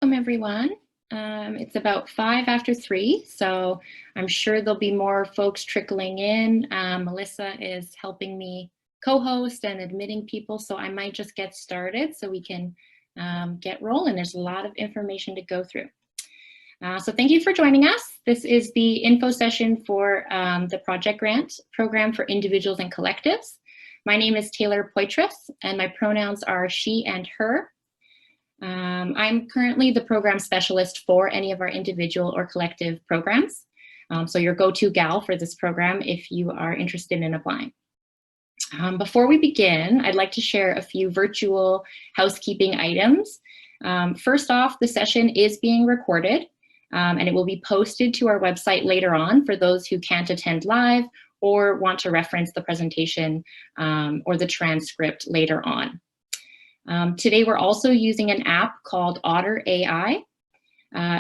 welcome everyone. It's about 3:05, so I'm sure there'll be more folks trickling in. Melissa is helping me co-host and admitting people, so I might just get started so we can get rolling. There's a lot of information to go through. So thank you for joining us. This is the info session for the Project Grant Program for Individuals and Collectives. My name is Taylor Poitras, and my pronouns are she and her. I'm currently the program specialist for any of our individual or collective programs. So your go-to gal for this program if you are interested in applying. Before we begin, I'd like to share a few virtual housekeeping items. First off, the session is being recorded and it will be posted to our website later on for those who can't attend live or want to reference the presentation or the transcript later on. Today, we're also using an app called Otter AI.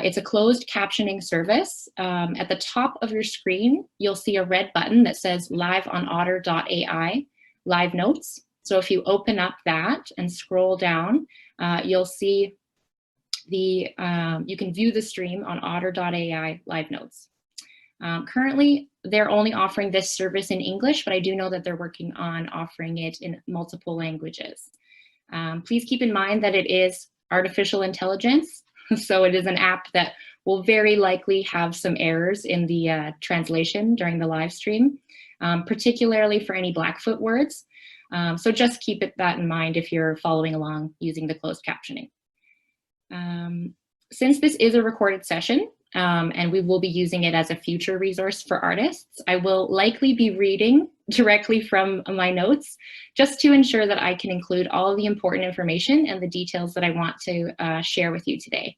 It's a closed captioning service. At the top of your screen, you'll see a red button that says live on otter.ai, live notes. So if you open up that and scroll down, you'll see you can view the stream on otter.ai live notes. Currently, they're only offering this service in English, but I do know that they're working on offering it in multiple languages. Please keep in mind that it is artificial intelligence, so it is an app that will very likely have some errors in the translation during the live stream, particularly for any Blackfoot words. So just keep that in mind if you're following along using the closed captioning. Since this is a recorded session, and we will be using it as a future resource for artists, I will likely be reading directly from my notes just to ensure that I can include all of the important information and the details that I want to share with you today.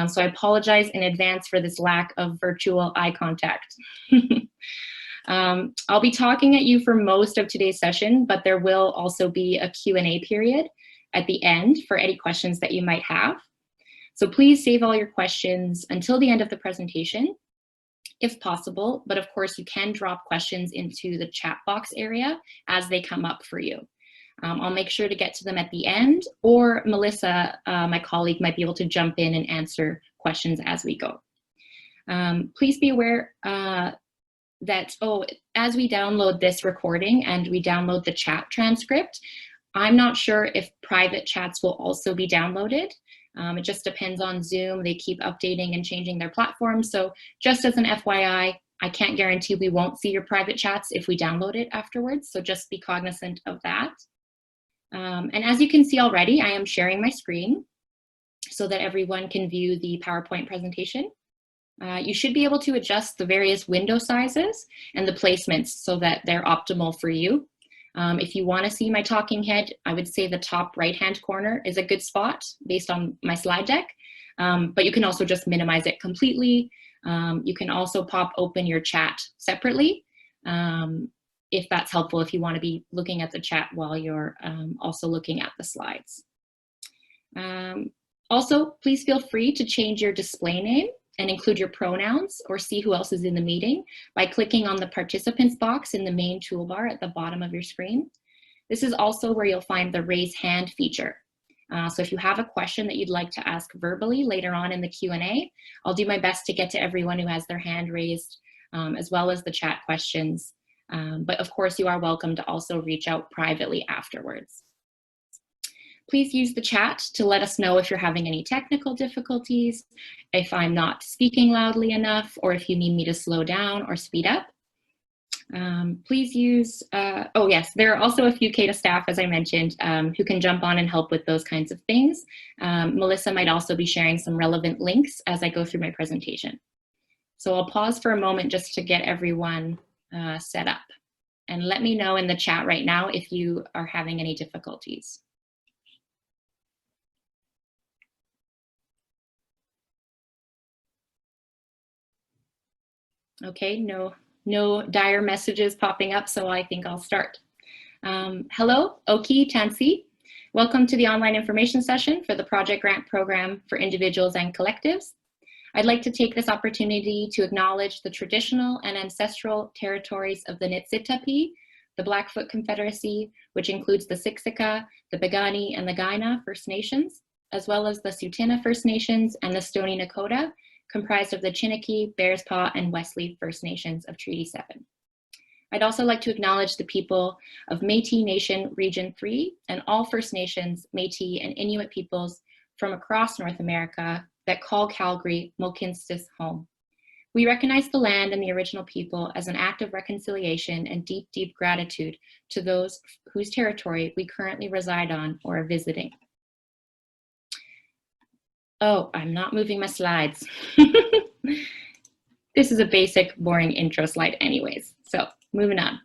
So I apologize in advance for this lack of virtual eye contact. I'll be talking at you for most of today's session, but there will also be a Q&A period at the end for any questions that you might have. So please save all your questions until the end of the presentation, if possible, but of course you can drop questions into the chat box area as they come up for you. I'll make sure to get to them at the end, or Melissa, my colleague, might be able to jump in and answer questions as we go. Please be aware that, as we download this recording and we download the chat transcript, I'm not sure if private chats will also be downloaded. It just depends on Zoom. They keep updating and changing their platform. So just as an FYI, I can't guarantee we won't see your private chats if we download it afterwards. So just be cognizant of that. And as you can see already, I am sharing my screen so that everyone can view the PowerPoint presentation. You should be able to adjust the various window sizes and the placements so that they're optimal for you. If you want to see my talking head, I would say the top right-hand corner is a good spot based on my slide deck, but you can also just minimize it completely. You can also pop open your chat separately if that's helpful, if you want to be looking at the chat while you're also looking at the slides. Also, please feel free to change your display name and include your pronouns or see who else is in the meeting by clicking on the participants box in the main toolbar at the bottom of your screen. This is also where you'll find the raise hand feature. So if you have a question that you'd like to ask verbally later on in the Q&A, I'll do my best to get to everyone who has their hand raised, as well as the chat questions. But of course, you are welcome to also reach out privately afterwards. Please use the chat to let us know if you're having any technical difficulties, if I'm not speaking loudly enough, or if you need me to slow down or speed up. Please use, oh yes, there are also a few CATA staff, as I mentioned, who can jump on and help with those kinds of things. Melissa might also be sharing some relevant links as I go through my presentation. So I'll pause for a moment just to get everyone set up. And let me know in the chat right now if you are having any difficulties. Okay, no dire messages popping up, so I think I'll start. Hello, Oki Tansi. Welcome to the online information session for the Project Grant Program for Individuals and Collectives. I'd like to take this opportunity to acknowledge the traditional and ancestral territories of the Niitsitapi, the Blackfoot Confederacy, which includes the Siksika, the Piikani, and the Kainai First Nations, as well as the Tsuut'ina First Nations and the Stoney Nakoda, comprised of the Chiniki, Bearspaw, and Wesley First Nations of Treaty 7. I'd also like to acknowledge the people of Métis Nation Region 3 and all First Nations, Métis, and Inuit peoples from across North America that call Calgary Mohkinstsis home. We recognize the land and the original people as an act of reconciliation and deep, deep gratitude to those whose territory we currently reside on or are visiting. Oh, I'm not moving my slides. This is a basic, boring intro slide anyways, so moving on.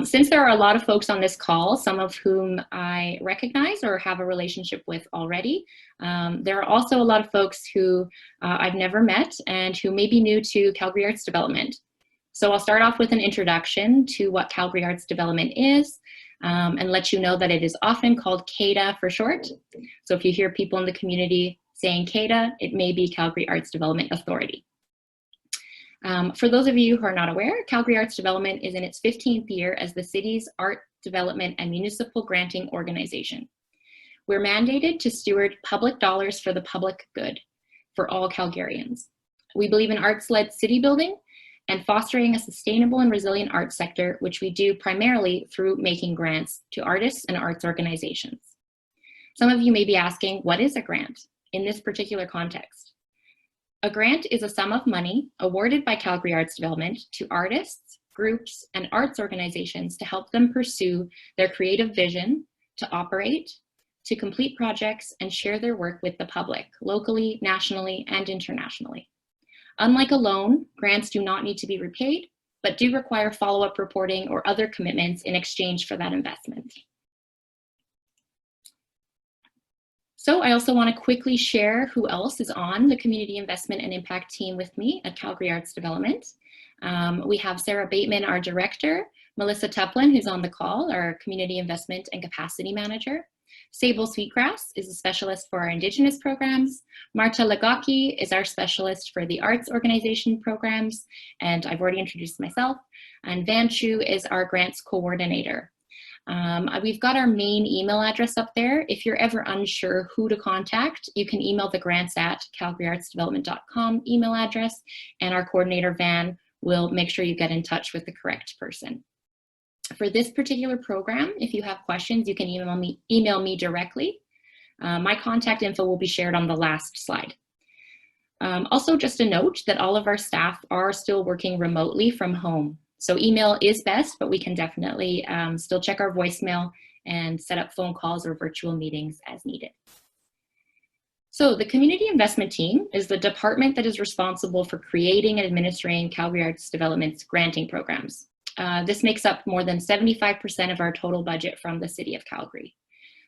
Since there are a lot of folks on this call, some of whom I recognize or have a relationship with already, there are also a lot of folks who I've never met and who may be new to Calgary Arts Development. So I'll start off with an introduction to what Calgary Arts Development is and let you know that it is often called CADA for short. So if you hear people in the community saying CADA, it may be Calgary Arts Development Authority. For those of you who are not aware, Calgary Arts Development is in its 15th year as the city's art development and municipal granting organization. We're mandated to steward public dollars for the public good for all Calgarians. We believe in arts-led city building and fostering a sustainable and resilient arts sector, which we do primarily through making grants to artists and arts organizations. Some of you may be asking, what is a grant in this particular context? A grant is a sum of money awarded by Calgary Arts Development to artists, groups, and arts organizations to help them pursue their creative vision, to operate, to complete projects, and share their work with the public, locally, nationally, and internationally. Unlike a loan, grants do not need to be repaid, but do require follow-up reporting or other commitments in exchange for that investment. So I also want to quickly share who else is on the Community Investment and Impact team with me at Calgary Arts Development. We have Sarah Bateman, our director, Melissa Tuplin, who's on the call, our Community Investment and Capacity Manager. Sable Sweetgrass is a specialist for our Indigenous programs. Marta Lagaki is our specialist for the arts organization programs, and I've already introduced myself. And Van Chu is our grants coordinator. We've got our main email address up there. If you're ever unsure who to contact, you can email the grants@calgaryartsdevelopment.com email address, and our coordinator, Van, will make sure you get in touch with the correct person. For this particular program, if you have questions, you can email me directly. My contact info will be shared on the last slide. Also, just a note that all of our staff are still working remotely from home. So email is best, but we can definitely still check our voicemail and set up phone calls or virtual meetings as needed. So the Community Investment Team is the department that is responsible for creating and administering Calgary Arts Development's granting programs. This makes up more than 75% of our total budget from the City of Calgary.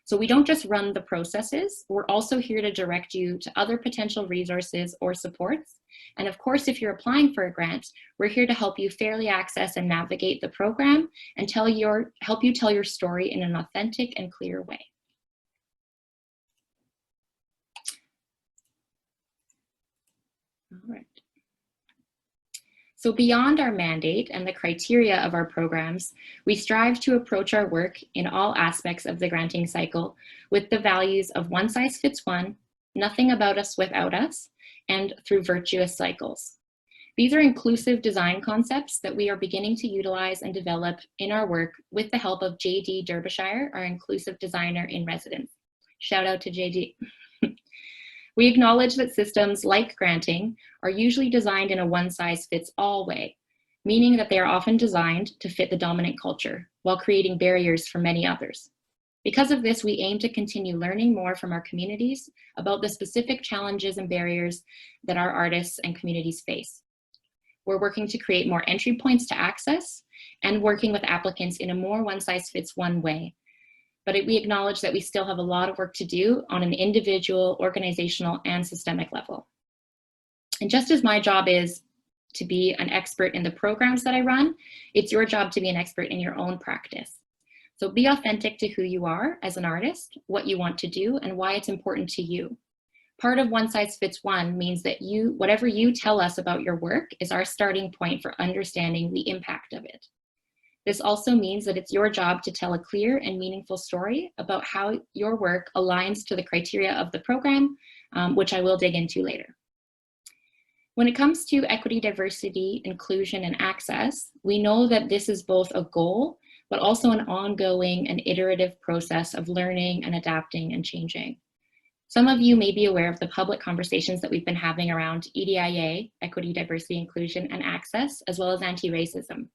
So we don't just run the processes, we're also here to direct you to other potential resources or supports. And of course, if you're applying for a grant, we're here to help you fairly access and navigate the program and help you tell your story in an authentic and clear way. All right. So beyond our mandate and the criteria of our programs, we strive to approach our work in all aspects of the granting cycle with the values of one size fits one, nothing about us without us, and through virtuous cycles. These are inclusive design concepts that we are beginning to utilize and develop in our work with the help of JD Derbyshire, our inclusive designer in residence. Shout out to JD. We acknowledge that systems like granting are usually designed in a one-size-fits-all way, meaning that they are often designed to fit the dominant culture while creating barriers for many others. Because of this, we aim to continue learning more from our communities about the specific challenges and barriers that our artists and communities face. We're working to create more entry points to access and working with applicants in a more one-size-fits-one way. But we acknowledge that we still have a lot of work to do on an individual, organizational, and systemic level. And just as my job is to be an expert in the programs that I run, it's your job to be an expert in your own practice. So be authentic to who you are as an artist, what you want to do, and why it's important to you. Part of one size fits one means that whatever you tell us about your work is our starting point for understanding the impact of it. This also means that it's your job to tell a clear and meaningful story about how your work aligns to the criteria of the program, which I will dig into later. When it comes to equity, diversity, inclusion, and access, we know that this is both a goal, but also an ongoing and iterative process of learning and adapting and changing. Some of you may be aware of the public conversations that we've been having around EDIA, equity, diversity, inclusion, and access, as well as anti-racism.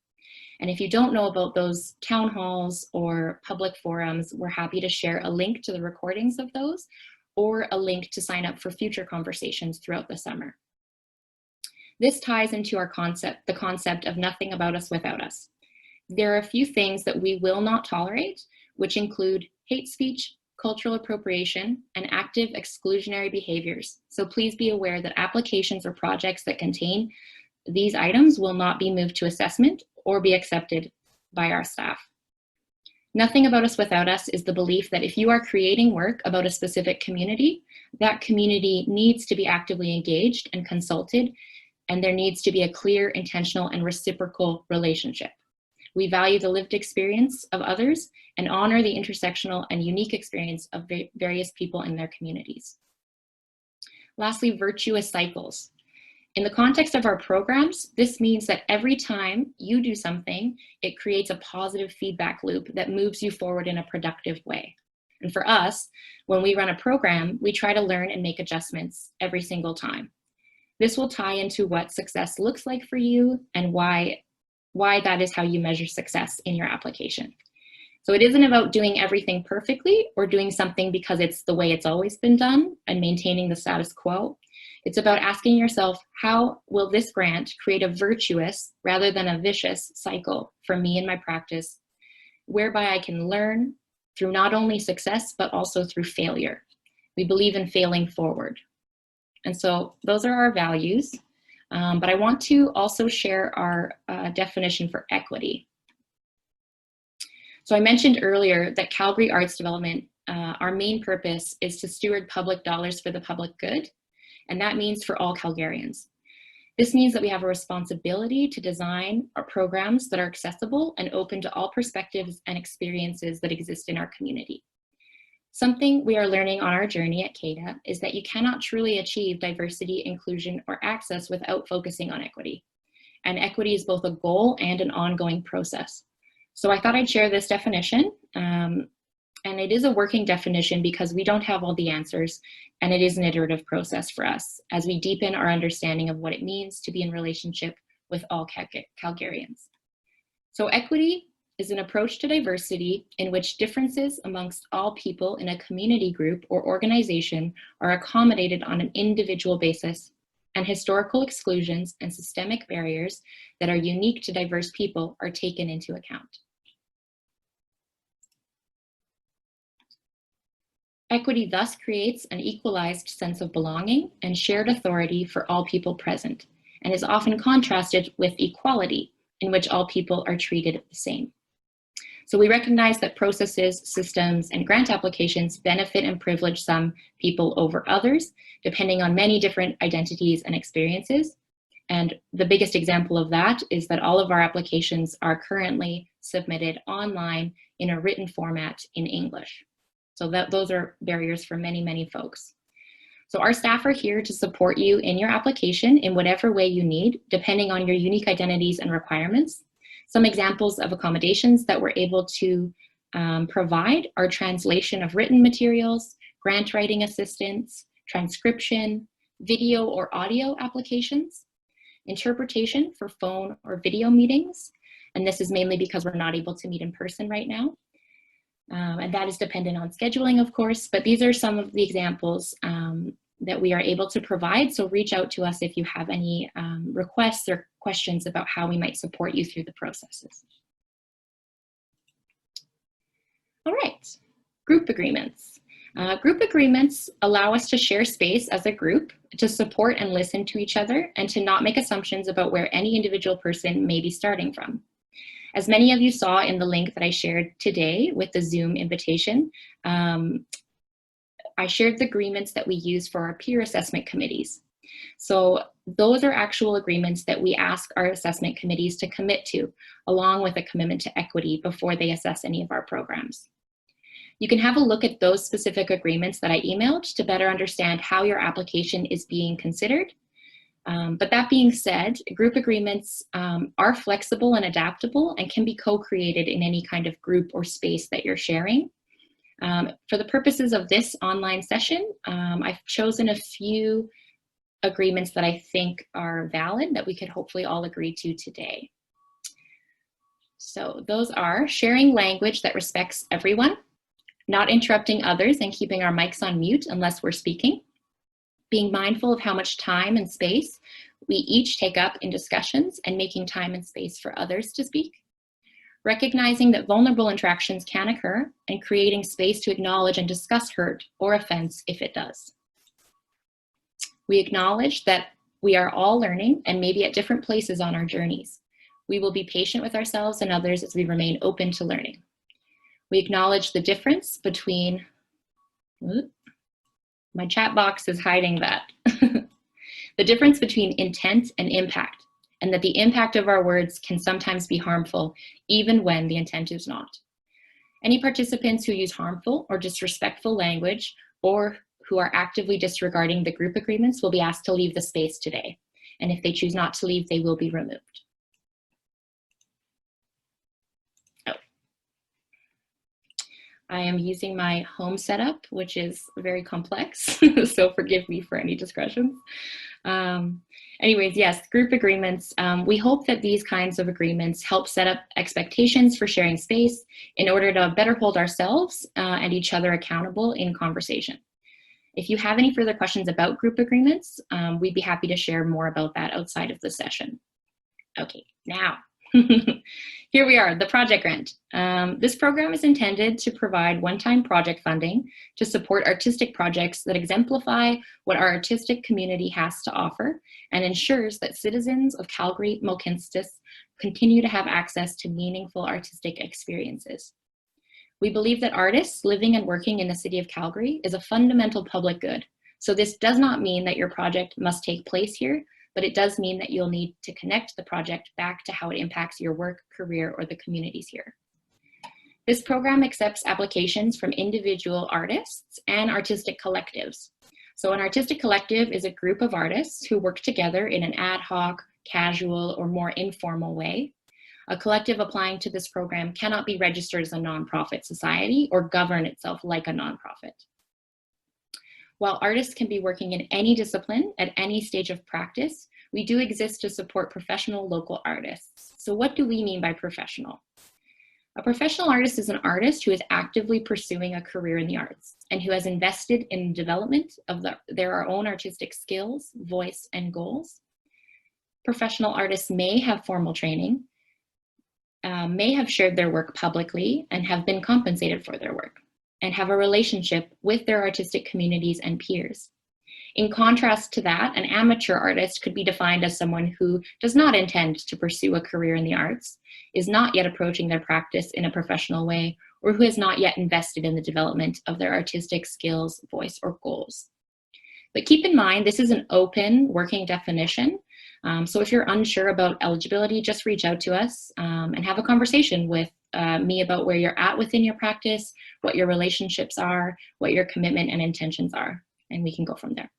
And if you don't know about those town halls or public forums, we're happy to share a link to the recordings of those or a link to sign up for future conversations throughout the summer. This ties into our the concept of nothing about us without us. There are a few things that we will not tolerate, which include hate speech, cultural appropriation, and active exclusionary behaviors. So please be aware that applications or projects that contain these items will not be moved to assessment or be accepted by our staff. Nothing about us without us is the belief that if you are creating work about a specific community, that community needs to be actively engaged and consulted, and there needs to be a clear, intentional, and reciprocal relationship. We value the lived experience of others and honor the intersectional and unique experience of various people in their communities. Lastly, virtuous cycles. In the context of our programs, this means that every time you do something, it creates a positive feedback loop that moves you forward in a productive way. And for us, when we run a program, we try to learn and make adjustments every single time. This will tie into what success looks like for you and why that is how you measure success in your application. So it isn't about doing everything perfectly or doing something because it's the way it's always been done and maintaining the status quo. It's about asking yourself, how will this grant create a virtuous rather than a vicious cycle for me in my practice, whereby I can learn through not only success, but also through failure. We believe in failing forward. And so those are our values, but I want to also share our definition for equity. So I mentioned earlier that Calgary Arts Development, our main purpose is to steward public dollars for the public good, and that means for all Calgarians. This means that we have a responsibility to design our programs that are accessible and open to all perspectives and experiences that exist in our community. Something we are learning on our journey at CADA is that you cannot truly achieve diversity, inclusion, or access without focusing on equity. And equity is both a goal and an ongoing process. So I thought I'd share this definition. And it is a working definition because we don't have all the answers, and it is an iterative process for us as we deepen our understanding of what it means to be in relationship with all Calgarians. So equity is an approach to diversity in which differences amongst all people in a community group or organization are accommodated on an individual basis, and historical exclusions and systemic barriers that are unique to diverse people are taken into account. Equity thus creates an equalized sense of belonging and shared authority for all people present, and is often contrasted with equality, in which all people are treated the same. So we recognize that processes, systems, and grant applications benefit and privilege some people over others, depending on many different identities and experiences. And the biggest example of that is that all of our applications are currently submitted online in a written format in English. So those are barriers for many, many folks. So our staff are here to support you in your application in whatever way you need, depending on your unique identities and requirements. Some examples of accommodations that we're able to provide are translation of written materials, grant writing assistance, transcription, video or audio applications, interpretation for phone or video meetings. And this is mainly because we're not able to meet in person right now. And that is dependent on scheduling, of course, but these are some of the examples that we are able to provide. So reach out to us if you have any requests or questions about how we might support you through the processes. All right, group agreements. Group agreements allow us to share space as a group, to support and listen to each other, and to not make assumptions about where any individual person may be starting from. As many of you saw in the link that I shared today with the Zoom invitation, I shared the agreements that we use for our peer assessment committees. So those are actual agreements that we ask our assessment committees to commit to, along with a commitment to equity before they assess any of our programs. You can have a look at those specific agreements that I emailed to better understand how your application is being considered. But that being said, group agreements are flexible and adaptable and can be co-created in any kind of group or space that you're sharing. For the purposes of this online session, I've chosen a few agreements that I think are valid that we could hopefully all agree to today. So those are sharing language that respects everyone, not interrupting others and keeping our mics on mute unless we're speaking, being mindful of how much time and space we each take up in discussions and making time and space for others to speak, recognizing that vulnerable interactions can occur and creating space to acknowledge and discuss hurt or offense if it does. We acknowledge that we are all learning and maybe at different places on our journeys. We will be patient with ourselves and others as we remain open to learning. We acknowledge the difference between, my chat box is hiding that, the difference between intent and impact, and that the impact of our words can sometimes be harmful, even when the intent is not. Any participants who use harmful or disrespectful language or who are actively disregarding the group agreements will be asked to leave the space today. And if they choose not to leave, they will be removed. Oh. I am using my home setup, which is very complex, so forgive me for any discretions. Anyways, yes, group agreements. We hope that these kinds of agreements help set up expectations for sharing space in order to better hold ourselves and each other accountable in conversation. If you have any further questions about group agreements, we'd be happy to share more about that outside of the session. Okay, now, here we are, the project grant. This program is intended to provide one-time project funding to support artistic projects that exemplify what our artistic community has to offer and ensures that citizens of Calgary Mohkinstsis continue to have access to meaningful artistic experiences. We believe that artists living and working in the city of Calgary is a fundamental public good. So this does not mean that your project must take place here, but it does mean that you'll need to connect the project back to how it impacts your work, career, or the communities here. This program accepts applications from individual artists and artistic collectives. So an artistic collective is a group of artists who work together in an ad hoc, casual, or more informal way. A collective applying to this program cannot be registered as a nonprofit society or govern itself like a nonprofit. While artists can be working in any discipline at any stage of practice, we do exist to support professional local artists. So what do we mean by professional? A professional artist is an artist who is actively pursuing a career in the arts and who has invested in the development of their own artistic skills, voice, and goals. Professional artists may have formal training, may have shared their work publicly and have been compensated for their work, and have a relationship with their artistic communities and peers. In contrast to that, an amateur artist could be defined as someone who does not intend to pursue a career in the arts, is not yet approaching their practice in a professional way, or who has not yet invested in the development of their artistic skills, voice, or goals. But keep in mind, this is an open working definition. So if you're unsure about eligibility, just reach out to us and have a conversation with me about where you're at within your practice, what your relationships are, what your commitment and intentions are, and we can go from there.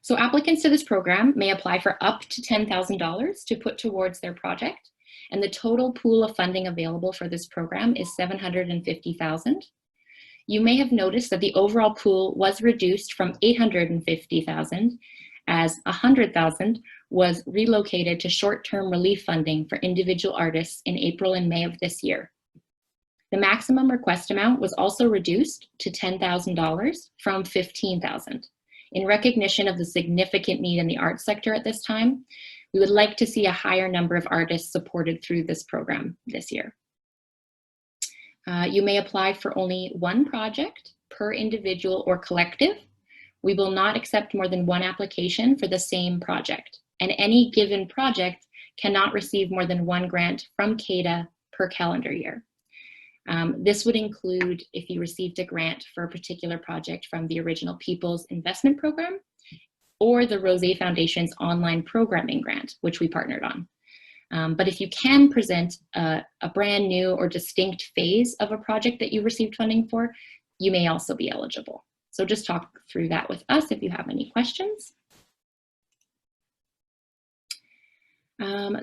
So applicants to this program may apply for up to $10,000 to put towards their project, and the total pool of funding available for this program is $750,000. You may have noticed that the overall pool was reduced from $850,000 as $100,000 was relocated to short-term relief funding for individual artists in April and May of this year. The maximum request amount was also reduced to $10,000 from $15,000. In recognition of the significant need in the arts sector at this time, we would like to see a higher number of artists supported through this program this year. You may apply for only one project per individual or collective. We will not accept more than one application for the same project, and any given project cannot receive more than one grant from CADA per calendar year. This would include if you received a grant for a particular project from the original People's Investment Program, or the Rose Foundation's online programming grant, which we partnered on. But if you can present a brand new or distinct phase of a project that you received funding for, you may also be eligible. So just talk through that with us if you have any questions.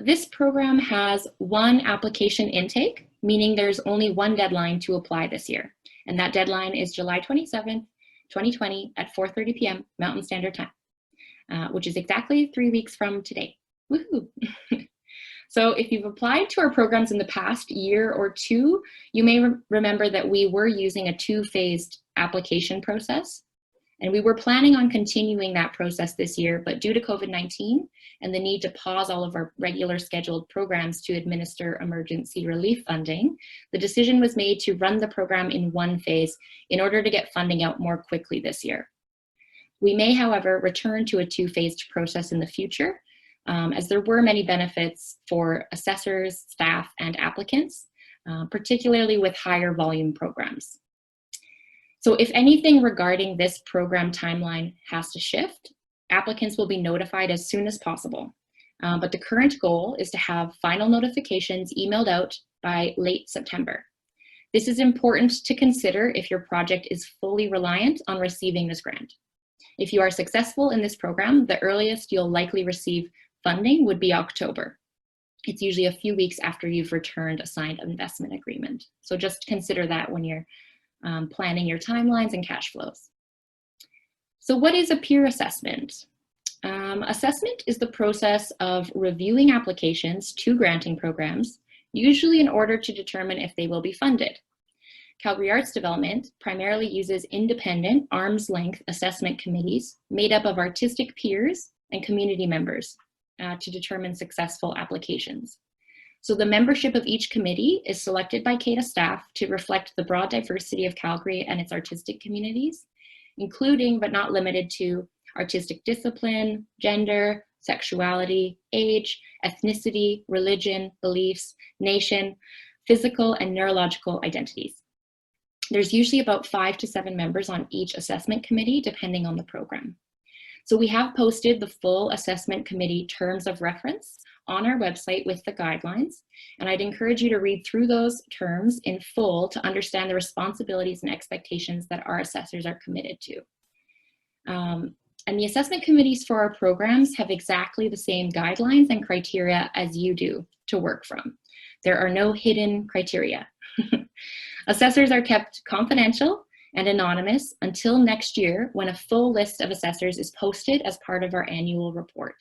This program has one application intake, meaning there's only one deadline to apply this year. And that deadline is July 27th, 2020 at 4:30 p.m. Mountain Standard Time, which is exactly 3 weeks from today. Woohoo! So if you've applied to our programs in the past year or two, you may remember that we were using a two-phased application process. And we were planning on continuing that process this year, but due to COVID-19 and the need to pause all of our regular scheduled programs to administer emergency relief funding, the decision was made to run the program in one phase in order to get funding out more quickly this year. We may, however, return to a two-phased process in the future, as there were many benefits for assessors, staff, and applicants, particularly with higher volume programs. So if anything regarding this program timeline has to shift, applicants will be notified as soon as possible. But the current goal is to have final notifications emailed out by late September. This is important to consider if your project is fully reliant on receiving this grant. If you are successful in this program, the earliest you'll likely receive funding would be October. It's usually a few weeks after you've returned a signed investment agreement. So just consider that when you're planning your timelines and cash flows. So what is a peer assessment? Assessment is the process of reviewing applications to granting programs, usually in order to determine if they will be funded. Calgary Arts Development primarily uses independent, arm's-length assessment committees made up of artistic peers and community members to determine successful applications. So the membership of each committee is selected by CADA staff to reflect the broad diversity of Calgary and its artistic communities, including but not limited to artistic discipline, gender, sexuality, age, ethnicity, religion, beliefs, nation, physical and neurological identities. There's usually about 5 to 7 members on each assessment committee, depending on the program. So we have posted the full assessment committee terms of reference on our website with the guidelines, and I'd encourage you to read through those terms in full to understand the responsibilities and expectations that our assessors are committed to. And the assessment committees for our programs have exactly the same guidelines and criteria as you do to work from. There are no hidden criteria. Assessors are kept confidential and anonymous until next year, when a full list of assessors is posted as part of our annual report.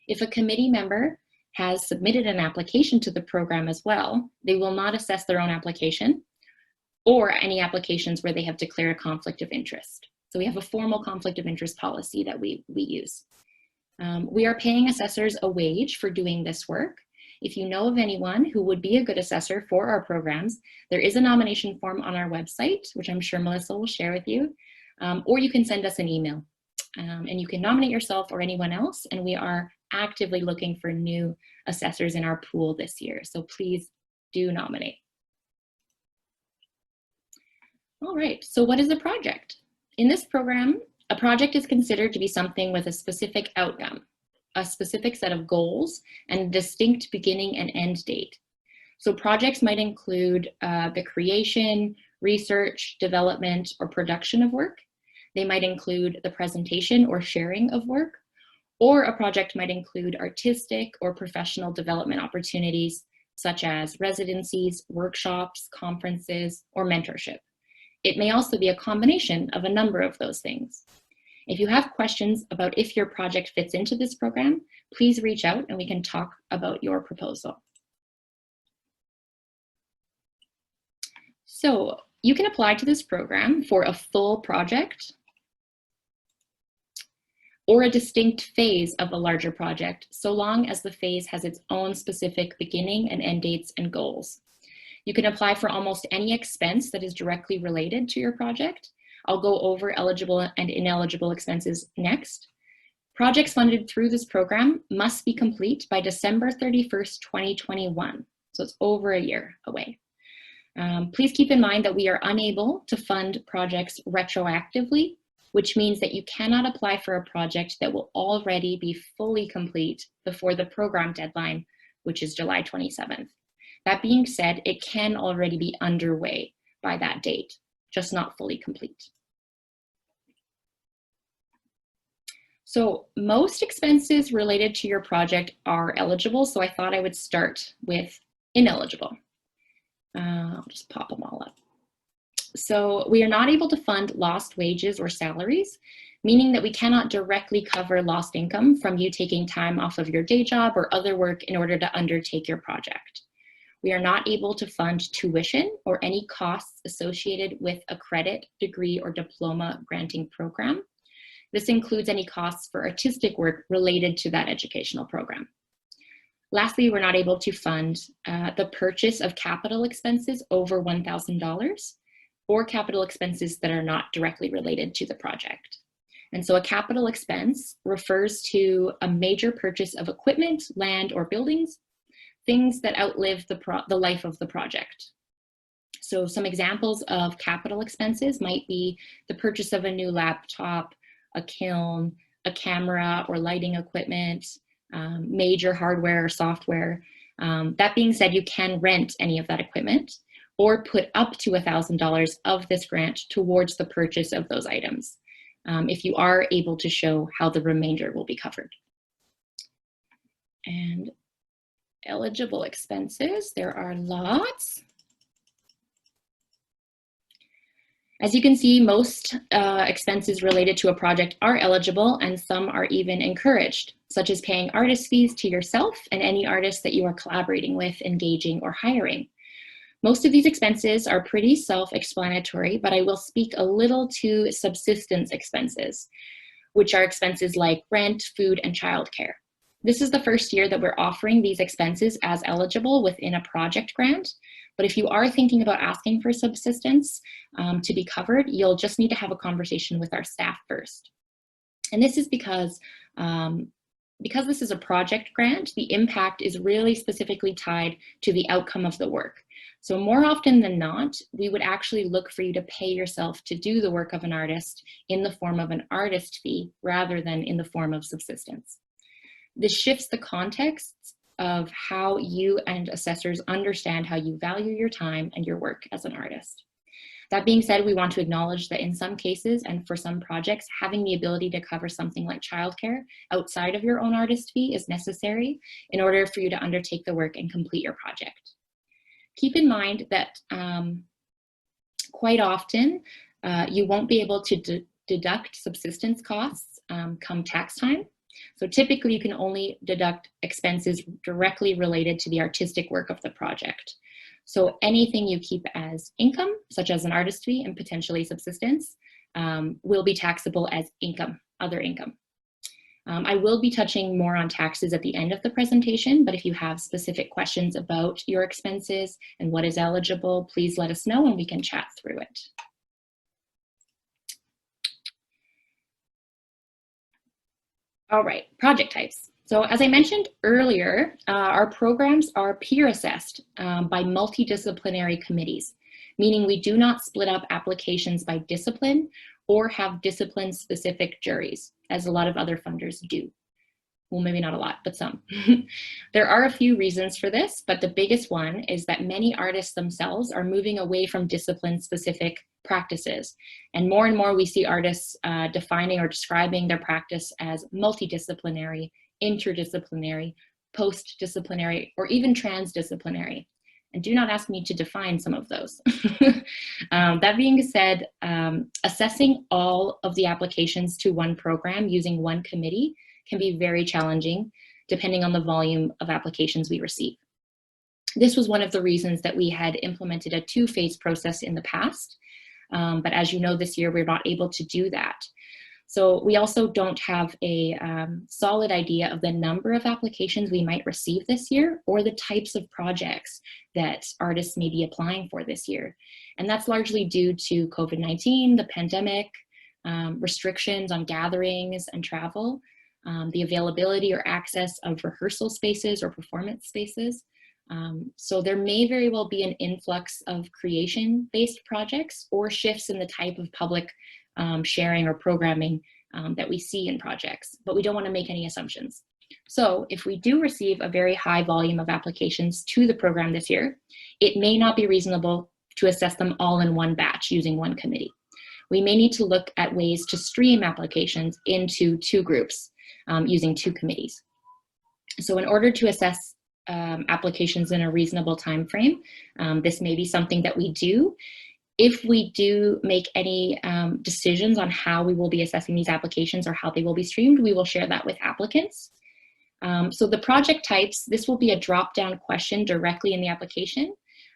If a committee member has submitted an application to the program as well, they will not assess their own application or any applications where they have declared a conflict of interest. So we have a formal conflict of interest policy that we use. We are paying assessors a wage for doing this work. If you know of anyone who would be a good assessor for our programs, there is a nomination form on our website, which I'm sure Melissa will share with you, or you can send us an email. And you can nominate yourself or anyone else, and we are actively looking for new assessors in our pool this year, so please do nominate. All right, so what is a project? In this program, a project is considered to be something with a specific outcome, a specific set of goals, and a distinct beginning and end date. So projects might include the creation, research, development, or production of work. They might include the presentation or sharing of work, or a project might include artistic or professional development opportunities, such as residencies, workshops, conferences, or mentorship. It may also be a combination of a number of those things. If you have questions about if your project fits into this program, please reach out and we can talk about your proposal. So you can apply to this program for a full project or a distinct phase of a larger project, so long as the phase has its own specific beginning and end dates and goals. You can apply for almost any expense that is directly related to your project. I'll go over eligible and ineligible expenses next. Projects funded through this program must be complete by December 31st, 2021. So it's over a year away. Please keep in mind that we are unable to fund projects retroactively which means that you cannot apply for a project that will already be fully complete before the program deadline, which is July 27th. That being said, it can already be underway by that date, just not fully complete. So most expenses related to your project are eligible, so I thought I would start with ineligible. I'll just pop them all up. So we are not able to fund lost wages or salaries, meaning that we cannot directly cover lost income from you taking time off of your day job or other work in order to undertake your project. We are not able to fund tuition or any costs associated with a credit, degree, or diploma granting program. This includes any costs for artistic work related to that educational program. Lastly, we're not able to fund the purchase of capital expenses over $1,000 or capital expenses that are not directly related to the project. And so a capital expense refers to a major purchase of equipment, land, or buildings, things that outlive the life of the project. So some examples of capital expenses might be the purchase of a new laptop, a kiln, a camera or lighting equipment, major hardware or software. That being said, you can rent any of that equipment or put up to $1,000 of this grant towards the purchase of those items, if you are able to show how the remainder will be covered. And eligible expenses, there are lots. As you can see, most expenses related to a project are eligible and some are even encouraged, such as paying artist fees to yourself and any artists that you are collaborating with, engaging, or hiring. Most of these expenses are pretty self-explanatory, but I will speak a little to subsistence expenses, which are expenses like rent, food, and childcare. This is the first year that we're offering these expenses as eligible within a project grant. But if you are thinking about asking for subsistence to be covered, you'll just need to have a conversation with our staff first. And this is because this is a project grant, the impact is really specifically tied to the outcome of the work. So more often than not, we would actually look for you to pay yourself to do the work of an artist in the form of an artist fee rather than in the form of subsistence. This shifts the context of how you and assessors understand how you value your time and your work as an artist. That being said, we want to acknowledge that in some cases and for some projects, having the ability to cover something like childcare outside of your own artist fee is necessary in order for you to undertake the work and complete your project. Keep in mind that quite often you won't be able to deduct subsistence costs come tax time. So typically you can only deduct expenses directly related to the artistic work of the project. So anything you keep as income, such as an artist fee and potentially subsistence, will be taxable as income, other income. I will be touching more on taxes at the end of the presentation, but if you have specific questions about your expenses and what is eligible, please let us know and we can chat through it. All right, project types. So as I mentioned earlier, our programs are peer assessed by multidisciplinary committees, meaning we do not split up applications by discipline or have discipline-specific juries, as a lot of other funders do. Well, maybe not a lot, but some. There are a few reasons for this, but the biggest one is that many artists themselves are moving away from discipline-specific practices. And more we see artists defining or describing their practice as multidisciplinary, interdisciplinary, post-disciplinary, or even transdisciplinary. And do not ask me to define some of those. That being said, assessing all of the applications to one program using one committee can be very challenging depending on the volume of applications we receive. This was one of the reasons that we had implemented a two-phase process in the past, but as you know, this year we're not able to do that. So we also don't have a solid idea of the number of applications we might receive this year or the types of projects that artists may be applying for this year. And that's largely due to COVID-19, the pandemic, restrictions on gatherings and travel, the availability or access of rehearsal spaces or performance spaces. So there may very well be an influx of creation-based projects or shifts in the type of public sharing or programming that we see in projects, but we don't want to make any assumptions. So if we do receive a very high volume of applications to the program this year, it may not be reasonable to assess them all in one batch using one committee. We may need to look at ways to stream applications into two groups using two committees. So in order to assess applications in a reasonable time frame, this may be something that we do. If we do make any decisions on how we will be assessing these applications or how they will be streamed, we will share that with applicants. So the project types, this will be a drop-down question directly in the application.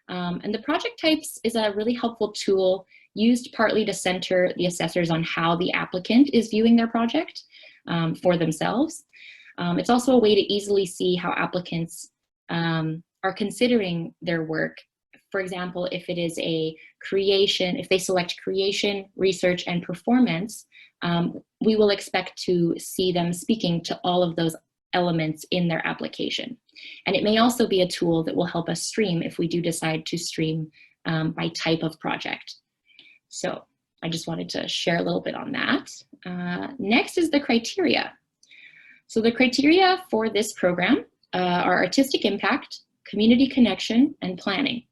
And the project types is a really helpful tool used partly to center the assessors on how the applicant is viewing their project for themselves. It's also a way to easily see how applicants are considering their work. For example, if it is a creation, if they select creation, research, and performance, we will expect to see them speaking to all of those elements in their application. And it may also be a tool that will help us stream if we do decide to stream by type of project. So I just wanted to share a little bit on that. Next is the criteria. So the criteria for this program are artistic impact, community connection, and planning.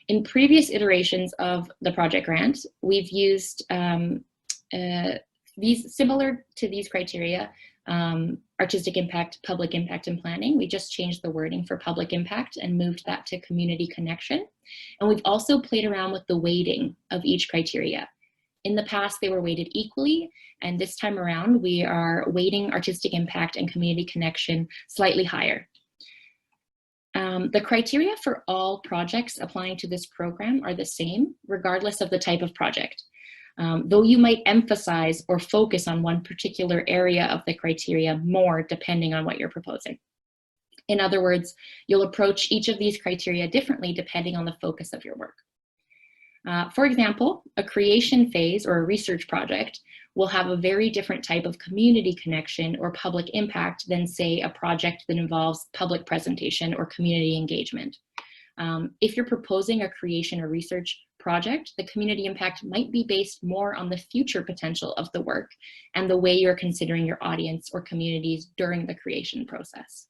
In previous iterations of the project grant, we've used these similar to these criteria, artistic impact, public impact, and planning. We just changed the wording for public impact and moved that to community connection. And we've also played around with the weighting of each criteria. In the past, they were weighted equally, and this time around, we are weighting artistic impact and community connection slightly higher. The criteria for all projects applying to this program are the same, regardless of the type of project. Though you might emphasize or focus on one particular area of the criteria more depending on what you're proposing. In other words, you'll approach each of these criteria differently depending on the focus of your work. For example, a creation phase or a research project will have a very different type of community connection or public impact than, say, a project that involves public presentation or community engagement. If you're proposing a creation or research project, the community impact might be based more on the future potential of the work and the way you're considering your audience or communities during the creation process.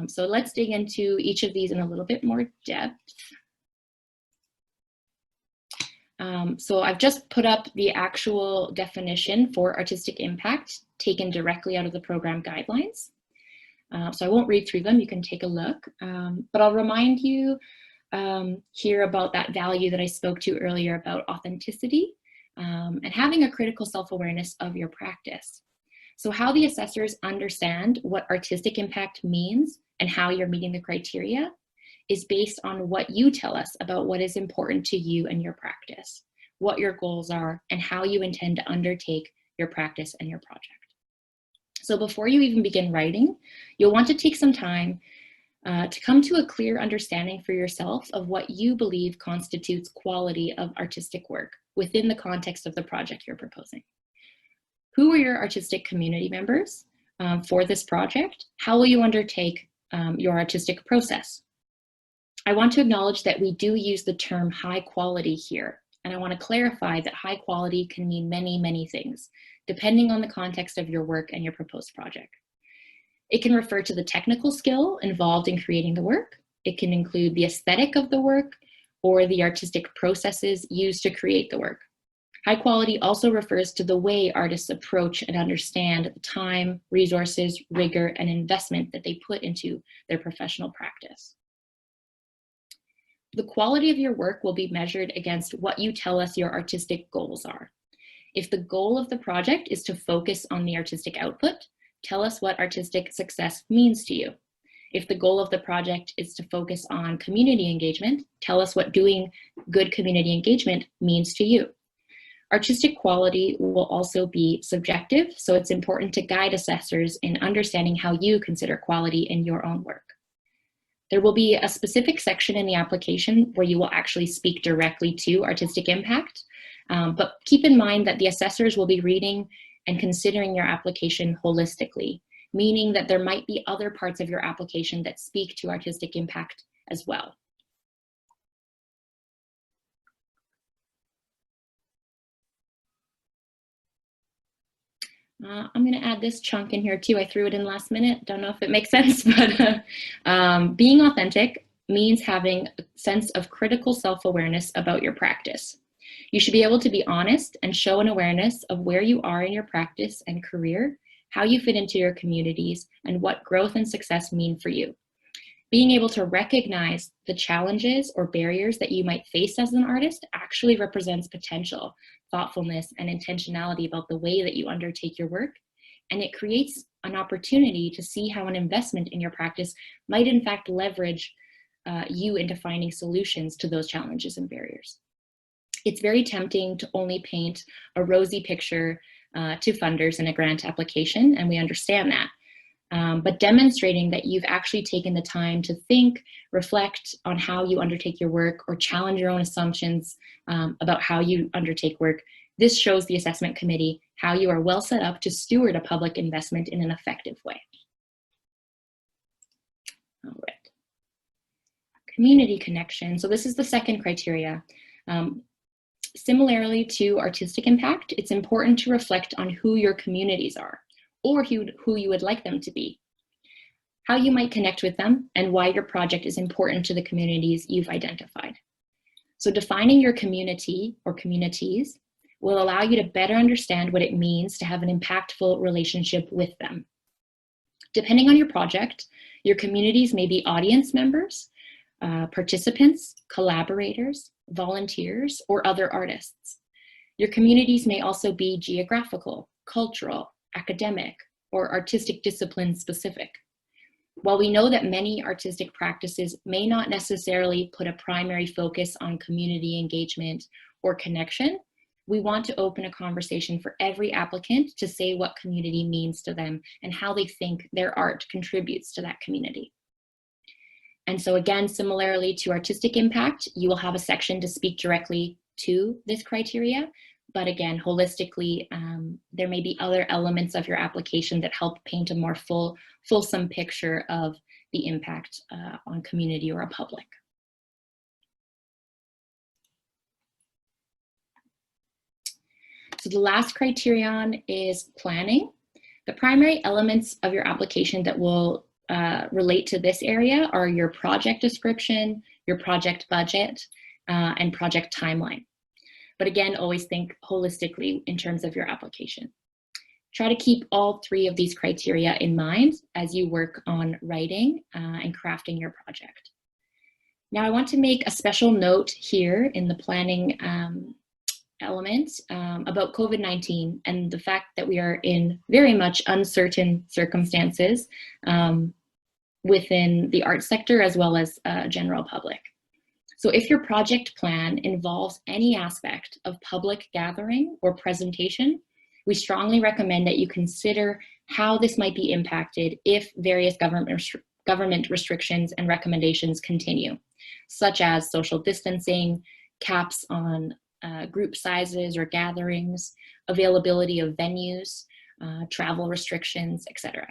So let's dig into each of these in a little bit more depth. So I've just put up the actual definition for artistic impact taken directly out of the program guidelines. So I won't read through them, you can take a look, but I'll remind you here about that value that I spoke to earlier about authenticity and having a critical self-awareness of your practice. So how the assessors understand what artistic impact means and how you're meeting the criteria is based on what you tell us about what is important to you and your practice, what your goals are, and how you intend to undertake your practice and your project. So before you even begin writing, you'll want to take some time to come to a clear understanding for yourself of what you believe constitutes quality of artistic work within the context of the project you're proposing. Who are your artistic community members for this project? How will you undertake your artistic process? I want to acknowledge that we do use the term high quality here, and I want to clarify that high quality can mean many, many things, depending on the context of your work and your proposed project. It can refer to the technical skill involved in creating the work. It can include the aesthetic of the work or the artistic processes used to create the work. High quality also refers to the way artists approach and understand the time, resources, rigor, and investment that they put into their professional practice. The quality of your work will be measured against what you tell us your artistic goals are. If the goal of the project is to focus on the artistic output, tell us what artistic success means to you. If the goal of the project is to focus on community engagement, tell us what doing good community engagement means to you. Artistic quality will also be subjective, so it's important to guide assessors in understanding how you consider quality in your own work. There will be a specific section in the application where you will actually speak directly to artistic impact, but keep in mind that the assessors will be reading and considering your application holistically, meaning that there might be other parts of your application that speak to artistic impact as well. I'm going to add this chunk in here too. I threw it in last minute. Don't know if it makes sense, but being authentic means having a sense of critical self-awareness about your practice. You should be able to be honest and show an awareness of where you are in your practice and career, how you fit into your communities, and what growth and success mean for you. Being able to recognize the challenges or barriers that you might face as an artist actually represents potential, thoughtfulness, and intentionality about the way that you undertake your work. And it creates an opportunity to see how an investment in your practice might in fact leverage you into finding solutions to those challenges and barriers. It's very tempting to only paint a rosy picture to funders in a grant application, and we understand that. But demonstrating that you've actually taken the time to think, reflect on how you undertake your work, or challenge your own assumptions about how you undertake work, this shows the assessment committee how you are well set up to steward a public investment in an effective way. All right. Community connection. So this is the second criteria. Similarly to artistic impact, it's important to reflect on who your communities are, or who you would like them to be, how you might connect with them, and why your project is important to the communities you've identified. So defining your community or communities will allow you to better understand what it means to have an impactful relationship with them. Depending on your project, your communities may be audience members, participants, collaborators, volunteers, or other artists. Your communities may also be geographical, cultural, academic, or artistic discipline specific. While we know that many artistic practices may not necessarily put a primary focus on community engagement or connection, we want to open a conversation for every applicant to say what community means to them and how they think their art contributes to that community. And so again, similarly to artistic impact, you will have a section to speak directly to this criteria. But again, holistically, there may be other elements of your application that help paint a more fulsome picture of the impact on community or a public. So the last criterion is planning. The primary elements of your application that will relate to this area are your project description, your project budget, and project timeline. But again, always think holistically in terms of your application. Try to keep all three of these criteria in mind as you work on writing and crafting your project. Now, I want to make a special note here in the planning element about COVID-19 and the fact that we are in very much uncertain circumstances within the arts sector as well as general public. So if your project plan involves any aspect of public gathering or presentation, we strongly recommend that you consider how this might be impacted if various government restrictions and recommendations continue, such as social distancing, caps on group sizes or gatherings, availability of venues, travel restrictions, etc.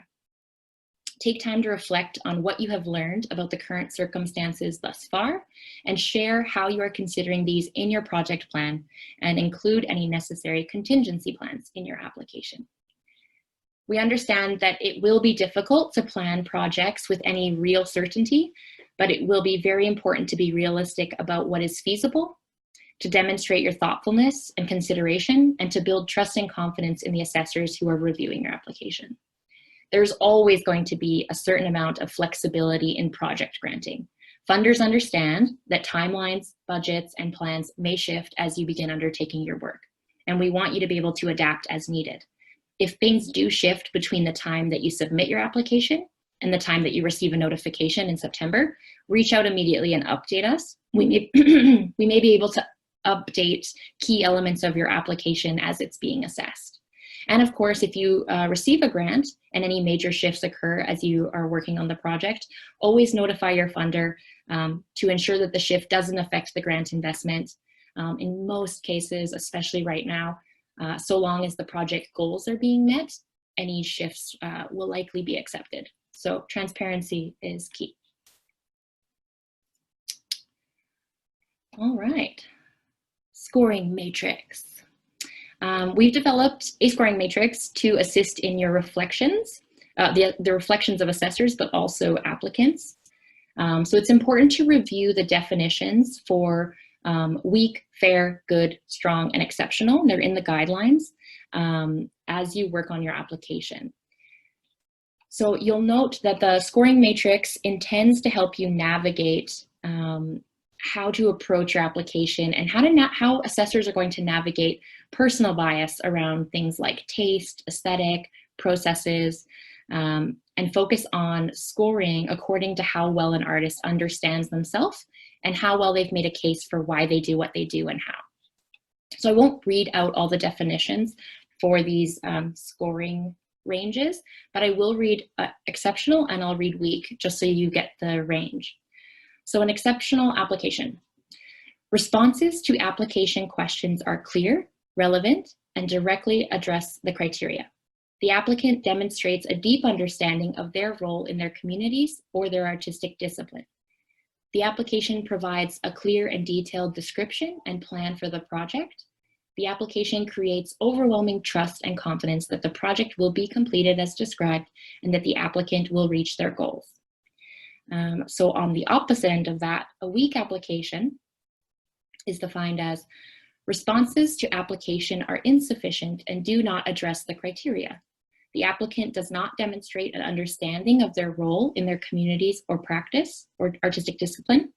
Take time to reflect on what you have learned about the current circumstances thus far and share how you are considering these in your project plan and include any necessary contingency plans in your application. We understand that it will be difficult to plan projects with any real certainty, but it will be very important to be realistic about what is feasible, to demonstrate your thoughtfulness and consideration, and to build trust and confidence in the assessors who are reviewing your application. There's always going to be a certain amount of flexibility in project granting. Funders understand that timelines, budgets, and plans may shift as you begin undertaking your work, and we want you to be able to adapt as needed. If things do shift between the time that you submit your application and the time that you receive a notification in September, reach out immediately and update us. We may be able to update key elements of your application as it's being assessed. And of course, if you receive a grant and any major shifts occur as you are working on the project, always notify your funder to ensure that the shift doesn't affect the grant investment. In most cases, especially right now, so long as the project goals are being met, any shifts will likely be accepted. So transparency is key. All right, scoring matrix. We've developed a scoring matrix to assist in your reflections, the reflections of assessors, but also applicants. So it's important to review the definitions for weak, fair, good, strong, and exceptional. They're in the guidelines as you work on your application. So you'll note that the scoring matrix intends to help you navigate how to approach your application and how assessors are going to navigate personal bias around things like taste, aesthetic, processes, and focus on scoring according to how well an artist understands themselves and how well they've made a case for why they do what they do and how. So I won't read out all the definitions for these scoring ranges, but I will read exceptional and I'll read weak just so you get the range. So an exceptional application. Responses to application questions are clear, relevant, and directly address the criteria. The applicant demonstrates a deep understanding of their role in their communities or their artistic discipline. The application provides a clear and detailed description and plan for the project. The application creates overwhelming trust and confidence that the project will be completed as described and that the applicant will reach their goals. So on the opposite end of that, a weak application is defined as responses to application are insufficient and do not address the criteria. The applicant does not demonstrate an understanding of their role in their communities or practice or artistic discipline.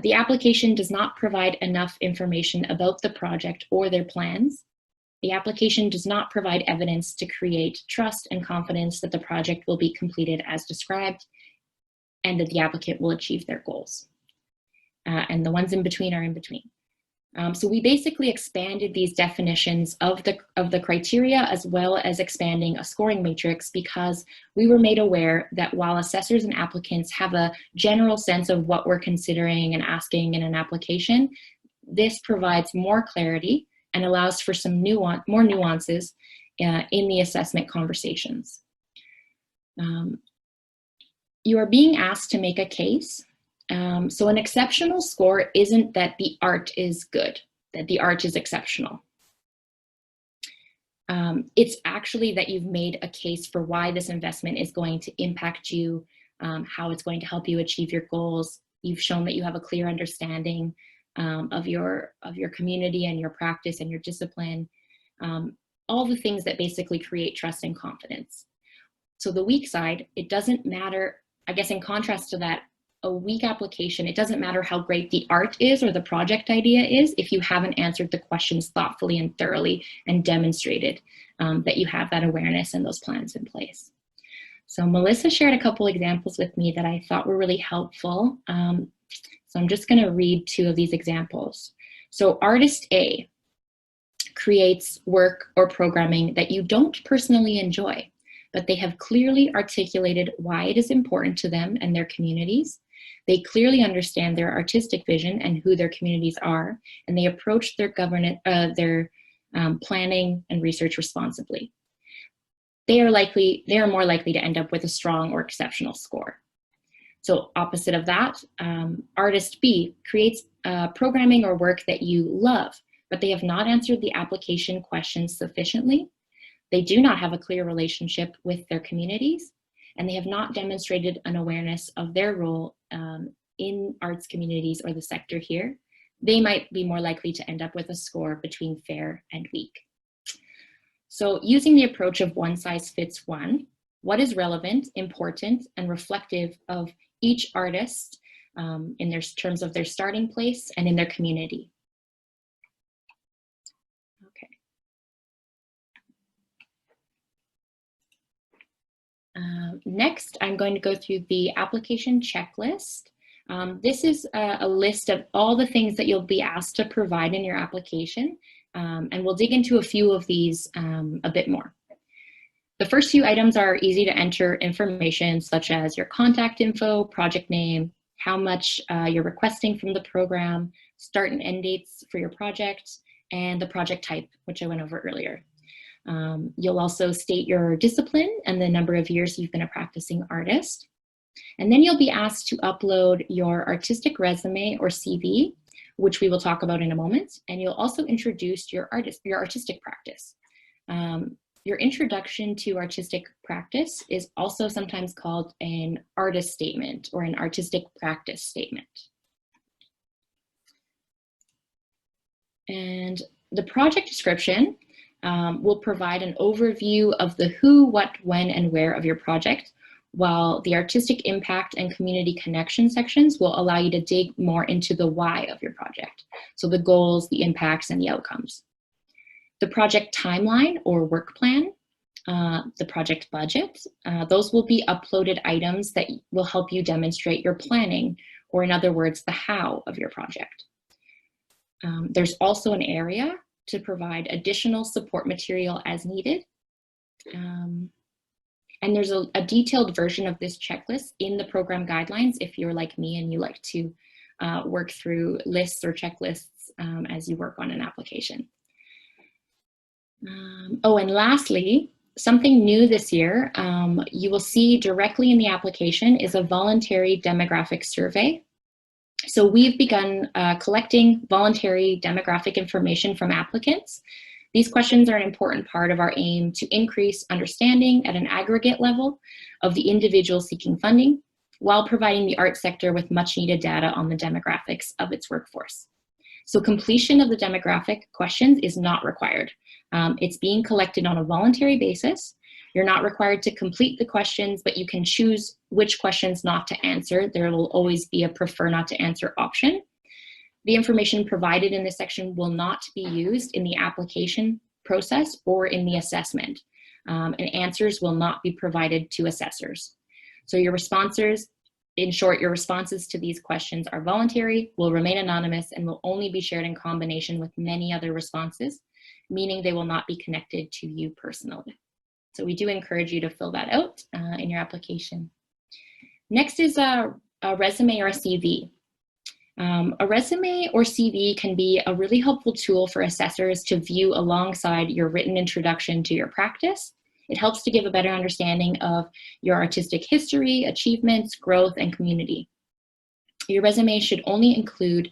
The application does not provide enough information about the project or their plans. The application does not provide evidence to create trust and confidence that the project will be completed as described and that the applicant will achieve their goals. And the ones in between are in between. So we basically expanded these definitions of the criteria as well as expanding a scoring matrix because we were made aware that while assessors and applicants have a general sense of what we're considering and asking in an application, this provides more clarity and allows for some more nuances in the assessment conversations. You are being asked to make a case. So an exceptional score isn't that the art is good, that the art is exceptional. It's actually that you've made a case for why this investment is going to impact you, how it's going to help you achieve your goals. You've shown that you have a clear understanding of your community and your practice and your discipline, all the things that basically create trust and confidence. So the weak side, it doesn't matter, I guess in contrast to that, a weak application, it doesn't matter how great the art is or the project idea is if you haven't answered the questions thoughtfully and thoroughly and demonstrated that you have that awareness and those plans in place. So Melissa shared a couple examples with me that I thought were really helpful. So I'm just gonna read two of these examples. So artist A creates work or programming that you don't personally enjoy, but they have clearly articulated why it is important to them and their communities. They clearly understand their artistic vision and who their communities are, and they approach their planning and research responsibly. They are more likely to end up with a strong or exceptional score. So opposite of that, artist B creates programming or work that you love, but they have not answered the application questions sufficiently. They do not have a clear relationship with their communities, and they have not demonstrated an awareness of their role in arts communities or the sector here. They might be more likely to end up with a score between fair and weak. So using the approach of one size fits one, what is relevant, important, and reflective of each artist in their terms of their starting place and in their community? Next, I'm going to go through the application checklist. This is a list of all the things that you'll be asked to provide in your application, and we'll dig into a few of these a bit more. The first few items are easy to enter information such as your contact info, project name, how much you're requesting from the program, start and end dates for your project, and the project type, which I went over earlier. You'll also state your discipline and the number of years you've been a practicing artist. And then you'll be asked to upload your artistic resume or CV which we will talk about in a moment. And you'll also introduce your artistic practice. Your introduction to artistic practice is also sometimes called an artist statement or an artistic practice statement. And the project description will provide an overview of the who, what, when, and where of your project, while the artistic impact and community connection sections will allow you to dig more into the why of your project. So the goals, the impacts, and the outcomes. The project timeline or work plan, the project budget, those will be uploaded items that will help you demonstrate your planning, or in other words, the how of your project. There's also an area to provide additional support material as needed. And there's a detailed version of this checklist in the program guidelines if you're like me and you like to work through lists or checklists as you work on an application. Oh, and lastly, something new this year, you will see directly in the application is a voluntary demographic survey. So we've begun collecting voluntary demographic information from applicants. These questions are an important part of our aim to increase understanding at an aggregate level of the individual seeking funding, while providing the arts sector with much needed data on the demographics of its workforce. So completion of the demographic questions is not required. It's being collected on a voluntary basis. You're not required to complete the questions, but you can choose which questions not to answer. There will always be a prefer not to answer option. The information provided in this section will not be used in the application process or in the assessment, and answers will not be provided to assessors. So your responses, in short, your responses to these questions are voluntary, will remain anonymous, and will only be shared in combination with many other responses, meaning they will not be connected to you personally. So we do encourage you to fill that out in your application. Next is a resume or a CV. A resume or CV can be a really helpful tool for assessors to view alongside your written introduction to your practice. It helps to give a better understanding of your artistic history, achievements, growth, and community. Your resume should only include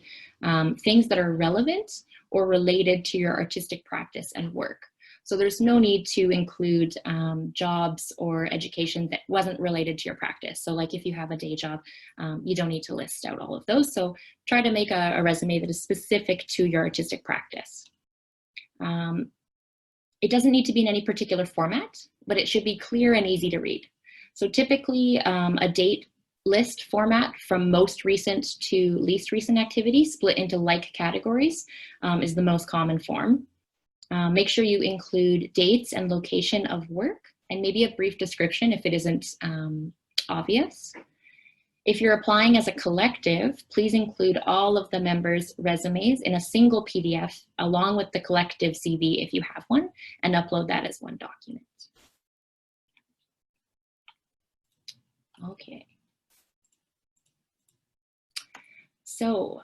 things that are relevant or related to your artistic practice and work. So there's no need to include jobs or education that wasn't related to your practice. So like if you have a day job, you don't need to list out all of those. So try to make a resume that is specific to your artistic practice. It doesn't need to be in any particular format, but it should be clear and easy to read. So typically a date list format from most recent to least recent activity split into like categories is the most common form. Make sure you include dates and location of work and maybe a brief description if it isn't obvious. If you're applying as a collective, please include all of the members' resumes in a single PDF along with the collective CV if you have one, and upload that as one document. Okay. So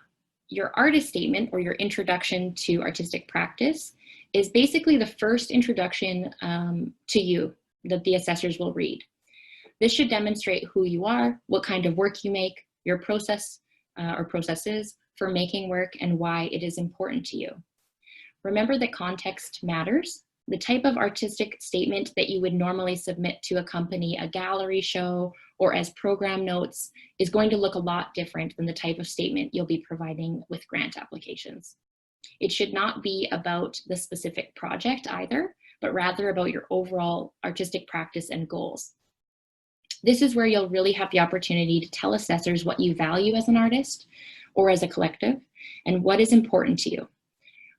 your artist statement or your introduction to artistic practice is basically the first introduction to you that the assessors will read. This should demonstrate who you are, what kind of work you make, your process or processes for making work, and why it is important to you. Remember that context matters. The type of artistic statement that you would normally submit to accompany a gallery show or as program notes is going to look a lot different than the type of statement you'll be providing with grant applications. It should not be about the specific project either, but rather about your overall artistic practice and goals. This is where you'll really have the opportunity to tell assessors what you value as an artist or as a collective and what is important to you.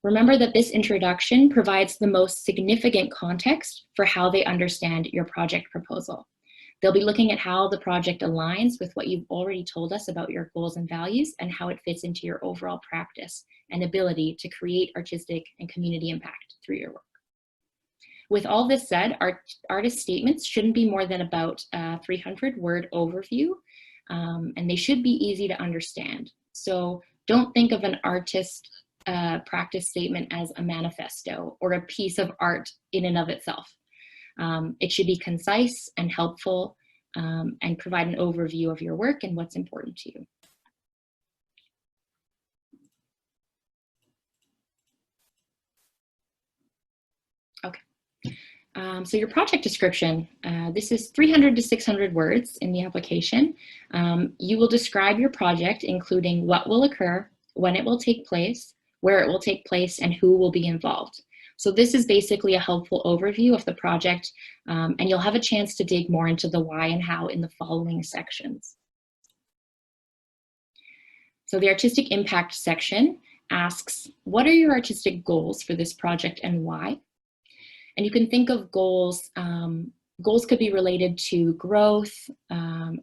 Remember that this introduction provides the most significant context for how they understand your project proposal. They'll be looking at how the project aligns with what you've already told us about your goals and values and how it fits into your overall practice and ability to create artistic and community impact through your work. With all this said, artist statements shouldn't be more than about a 300-word overview, and they should be easy to understand. So don't think of an artist practice statement as a manifesto or a piece of art in and of itself. It should be concise and helpful and provide an overview of your work and what's important to you. So your project description, this is 300 to 600 words in the application. You will describe your project, including what will occur, when it will take place, where it will take place, and who will be involved. So this is basically a helpful overview of the project, and you'll have a chance to dig more into the why and how in the following sections. So the artistic impact section asks, what are your artistic goals for this project and why? And you can think of goals. Goals could be related to growth,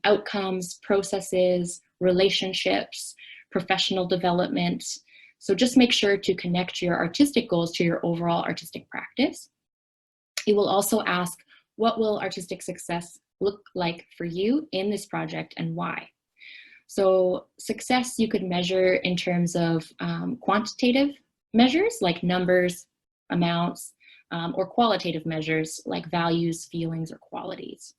outcomes, processes, relationships, professional development. So just make sure to connect your artistic goals to your overall artistic practice. It will also ask, what will artistic success look like for you in this project and why? So success you could measure in terms of quantitative measures like numbers, amounts, or qualitative measures like values, feelings, or qualities.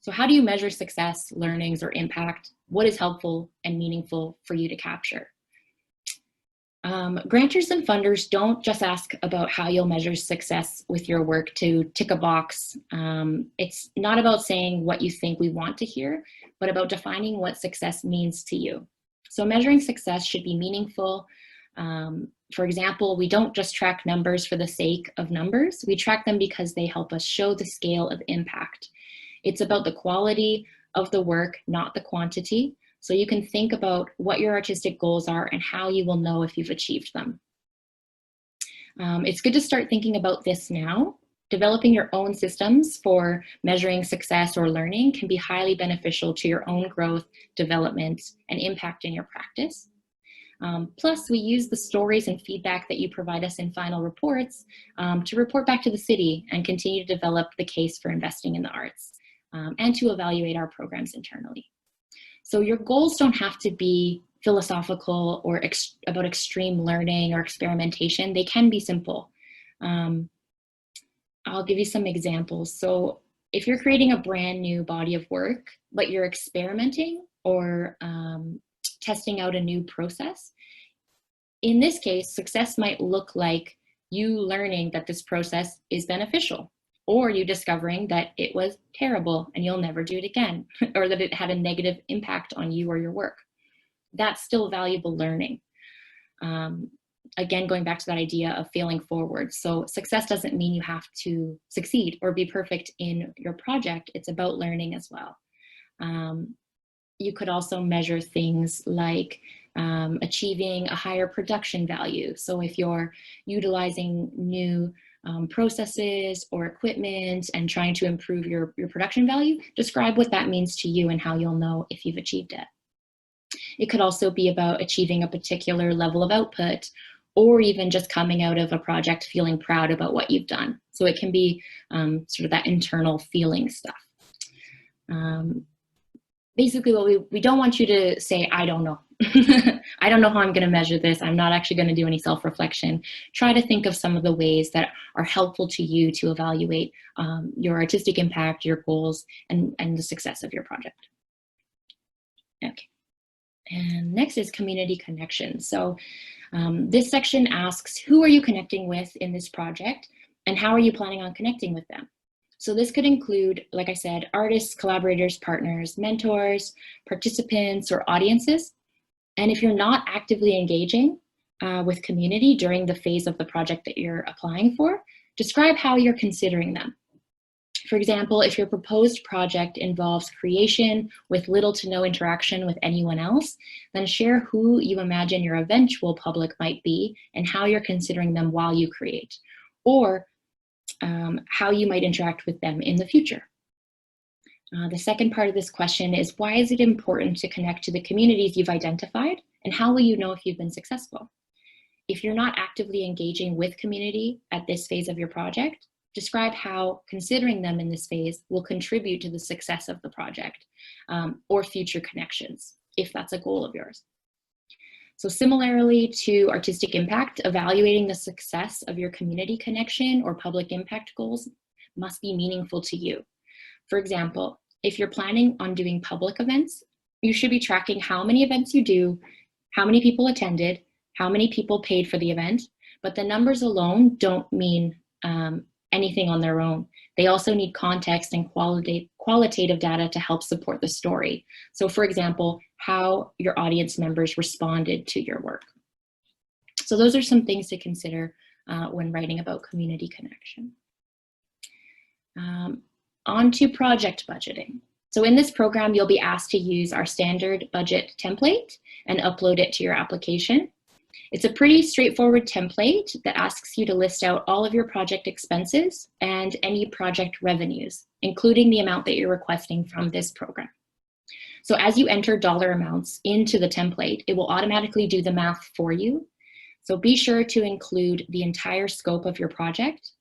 So how do you measure success, learnings, or impact? What is helpful and meaningful for you to capture? Grantors and funders don't just ask about how you'll measure success with your work to tick a box. It's not about saying what you think we want to hear, but about defining what success means to you. So measuring success should be meaningful. For example, we don't just track numbers for the sake of numbers. We track them because they help us show the scale of impact. It's about the quality of the work, not the quantity. So you can think about what your artistic goals are and how you will know if you've achieved them. It's good to start thinking about this now. Developing your own systems for measuring success or learning can be highly beneficial to your own growth, development, and impact in your practice. Plus, we use the stories and feedback that you provide us in final reports to report back to the city and continue to develop the case for investing in the arts and to evaluate our programs internally. So your goals don't have to be philosophical or about extreme learning or experimentation. They can be simple. I'll give you some examples. So if you're creating a brand new body of work, but you're experimenting or testing out a new process, in this case, success might look like you learning that this process is beneficial, or you discovering that it was terrible and you'll never do it again, or that it had a negative impact on you or your work. That's still valuable learning. Again, going back to that idea of failing forward. So success doesn't mean you have to succeed or be perfect in your project. It's about learning as well. You could also measure things like achieving a higher production value. So if you're utilizing new processes or equipment and trying to improve your production value, describe what that means to you and how you'll know if you've achieved it. It could also be about achieving a particular level of output, or even just coming out of a project feeling proud about what you've done. So it can be sort of that internal feeling stuff. Basically, what we don't want you to say, I don't know. I don't know how I'm going to measure this. I'm not actually going to do any self-reflection. Try to think of some of the ways that are helpful to you to evaluate your artistic impact, your goals, and the success of your project. Okay. And next is community connection. So this section asks, who are you connecting with in this project, and how are you planning on connecting with them? So this could include, like I said, artists, collaborators, partners, mentors, participants, or audiences. And if you're not actively engaging with community during the phase of the project that you're applying for, describe how you're considering them. For example, if your proposed project involves creation with little to no interaction with anyone else, then share who you imagine your eventual public might be and how you're considering them while you create, or how you might interact with them in the future. The second part of this question is, why is it important to connect to the communities you've identified, and how will you know if you've been successful? If you're not actively engaging with community at this phase of your project, describe how considering them in this phase will contribute to the success of the project or future connections, if that's a goal of yours. So similarly to artistic impact, evaluating the success of your community connection or public impact goals must be meaningful to you. For example, if you're planning on doing public events, you should be tracking how many events you do, how many people attended, how many people paid for the event, but the numbers alone don't mean anything on their own. They also need context and qualitative data to help support the story. So for example, how your audience members responded to your work. So those are some things to consider when writing about community connection. On to project budgeting. So in this program, you'll be asked to use our standard budget template and upload it to your application. It's a pretty straightforward template that asks you to list out all of your project expenses and any project revenues, including the amount that you're requesting from this program. So as you enter dollar amounts into the template, it will automatically do the math for you. So be sure to include the entire scope of your project.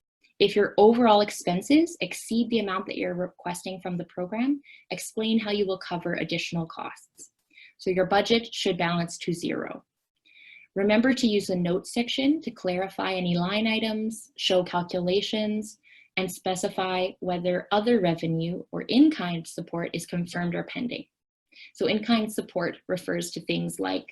If your overall expenses exceed the amount that you're requesting from the program, explain how you will cover additional costs. So your budget should balance to zero. Remember to use the notes section to clarify any line items, show calculations, and specify whether other revenue or in-kind support is confirmed or pending. So in-kind support refers to things like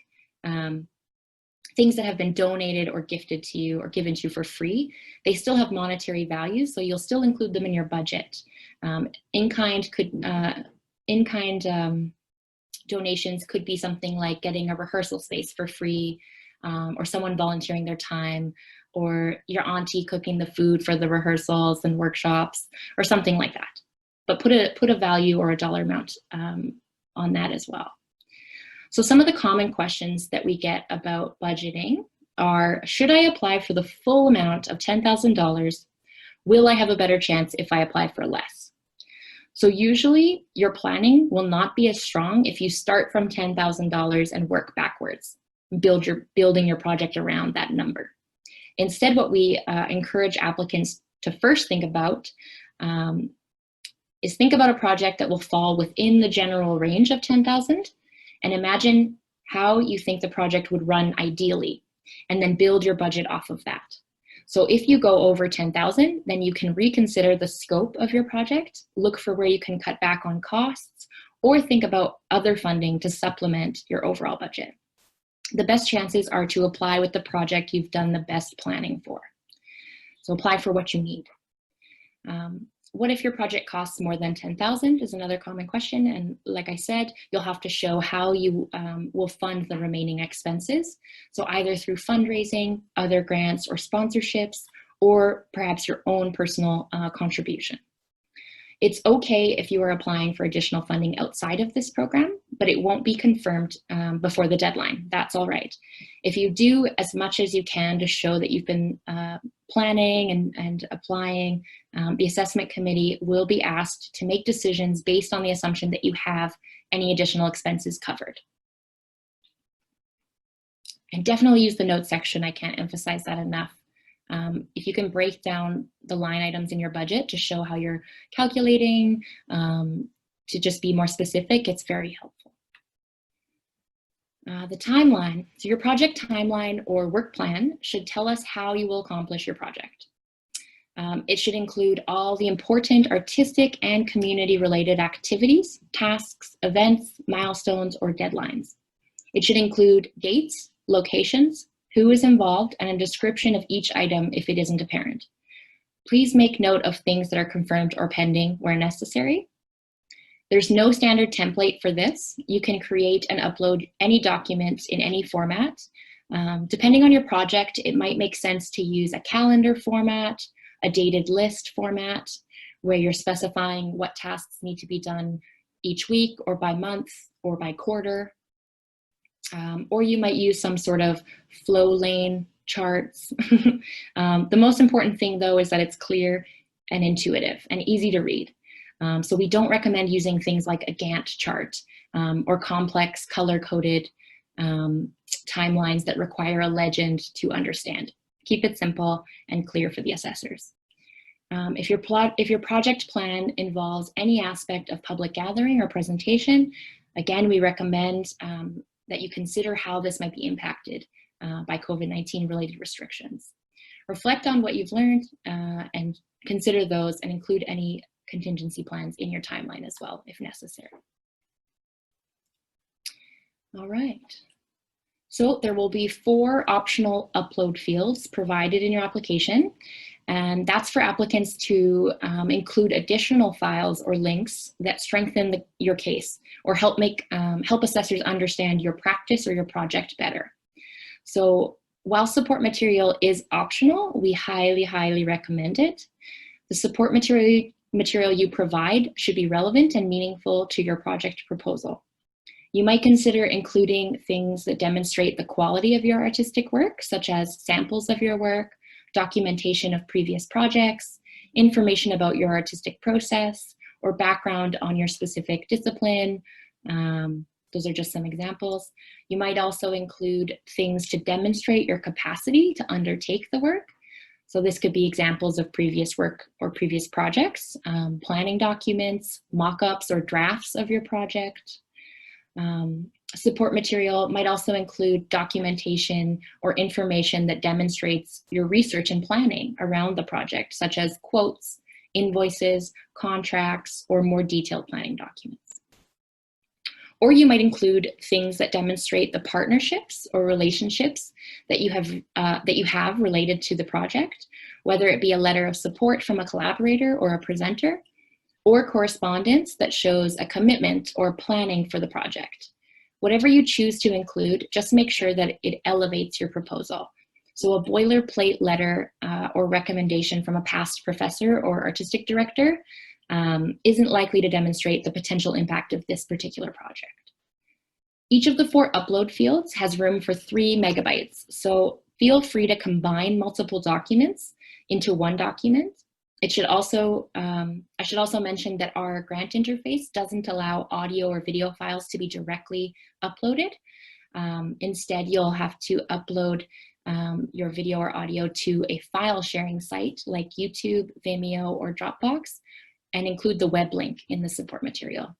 things that have been donated or gifted to you or given to you for free. They still have monetary value, so you'll still include them in your budget. In-kind donations could be something like getting a rehearsal space for free, or someone volunteering their time, or your auntie cooking the food for the rehearsals and workshops, or something like that. But put a value or a dollar amount on that as well. So some of the common questions that we get about budgeting are, should I apply for the full amount of $10,000? Will I have a better chance if I apply for less? So usually your planning will not be as strong if you start from $10,000 and work backwards, building your project around that number. Instead, what we encourage applicants to first think about is think about a project that will fall within the general range of 10,000, and imagine how you think the project would run ideally, and then build your budget off of that. So if you go over 10,000, then you can reconsider the scope of your project, look for where you can cut back on costs, or think about other funding to supplement your overall budget. The best chances are to apply with the project you've done the best planning for. So apply for what you need. What if your project costs more than 10,000 is another common question. And like I said, you'll have to show how you will fund the remaining expenses. So either through fundraising, other grants or sponsorships, or perhaps your own personal contribution. It's okay if you are applying for additional funding outside of this program, but it won't be confirmed before the deadline. That's all right. If you do as much as you can to show that you've been planning and applying, the assessment committee will be asked to make decisions based on the assumption that you have any additional expenses covered. And definitely use the notes section. I can't emphasize that enough. If you can break down the line items in your budget to show how you're calculating, to just be more specific, it's very helpful. The timeline. So your project timeline or work plan should tell us how you will accomplish your project. It should include all the important artistic and community-related activities, tasks, events, milestones, or deadlines. It should include dates, locations, who is involved, and a description of each item if it isn't apparent. Please make note of things that are confirmed or pending where necessary. There's no standard template for this. You can create and upload any documents in any format. Depending on your project, it might make sense to use a calendar format, a dated list format, where you're specifying what tasks need to be done each week or by month or by quarter. Or you might use some sort of flow lane charts. The most important thing though is that it's clear and intuitive and easy to read. So we don't recommend using things like a Gantt chart or complex color-coded timelines that require a legend to understand. Keep it simple and clear for the assessors. If your project plan involves any aspect of public gathering or presentation, again, we recommend that you consider how this might be impacted by COVID-19 related restrictions. Reflect on what you've learned and consider those and include any contingency plans in your timeline as well, if necessary. All right. So there will be 4 optional upload fields provided in your application. And that's for applicants to include additional files or links that strengthen your case or help assessors understand your practice or your project better. So while support material is optional, we highly, highly recommend it. The support material you provide should be relevant and meaningful to your project proposal. You might consider including things that demonstrate the quality of your artistic work, such as samples of your work, documentation of previous projects, information about your artistic process, or background on your specific discipline. Those are just some examples. You might also include things to demonstrate your capacity to undertake the work. So this could be examples of previous work or previous projects, planning documents, mock-ups or drafts of your project. Support material might also include documentation or information that demonstrates your research and planning around the project, such as quotes, invoices, contracts, or more detailed planning documents. Or you might include things that demonstrate the partnerships or relationships that you have related to the project, whether it be a letter of support from a collaborator or a presenter, or correspondence that shows a commitment or planning for the project. Whatever you choose to include, just make sure that it elevates your proposal. So a boilerplate letter or recommendation from a past professor or artistic director isn't likely to demonstrate the potential impact of this particular project. Each of the 4 upload fields has room for 3 megabytes, so feel free to combine multiple documents into one document. I should also mention that our grant interface doesn't allow audio or video files to be directly uploaded. Instead, you'll have to upload your video or audio to a file sharing site like YouTube, Vimeo, or Dropbox, and include the web link in the support material.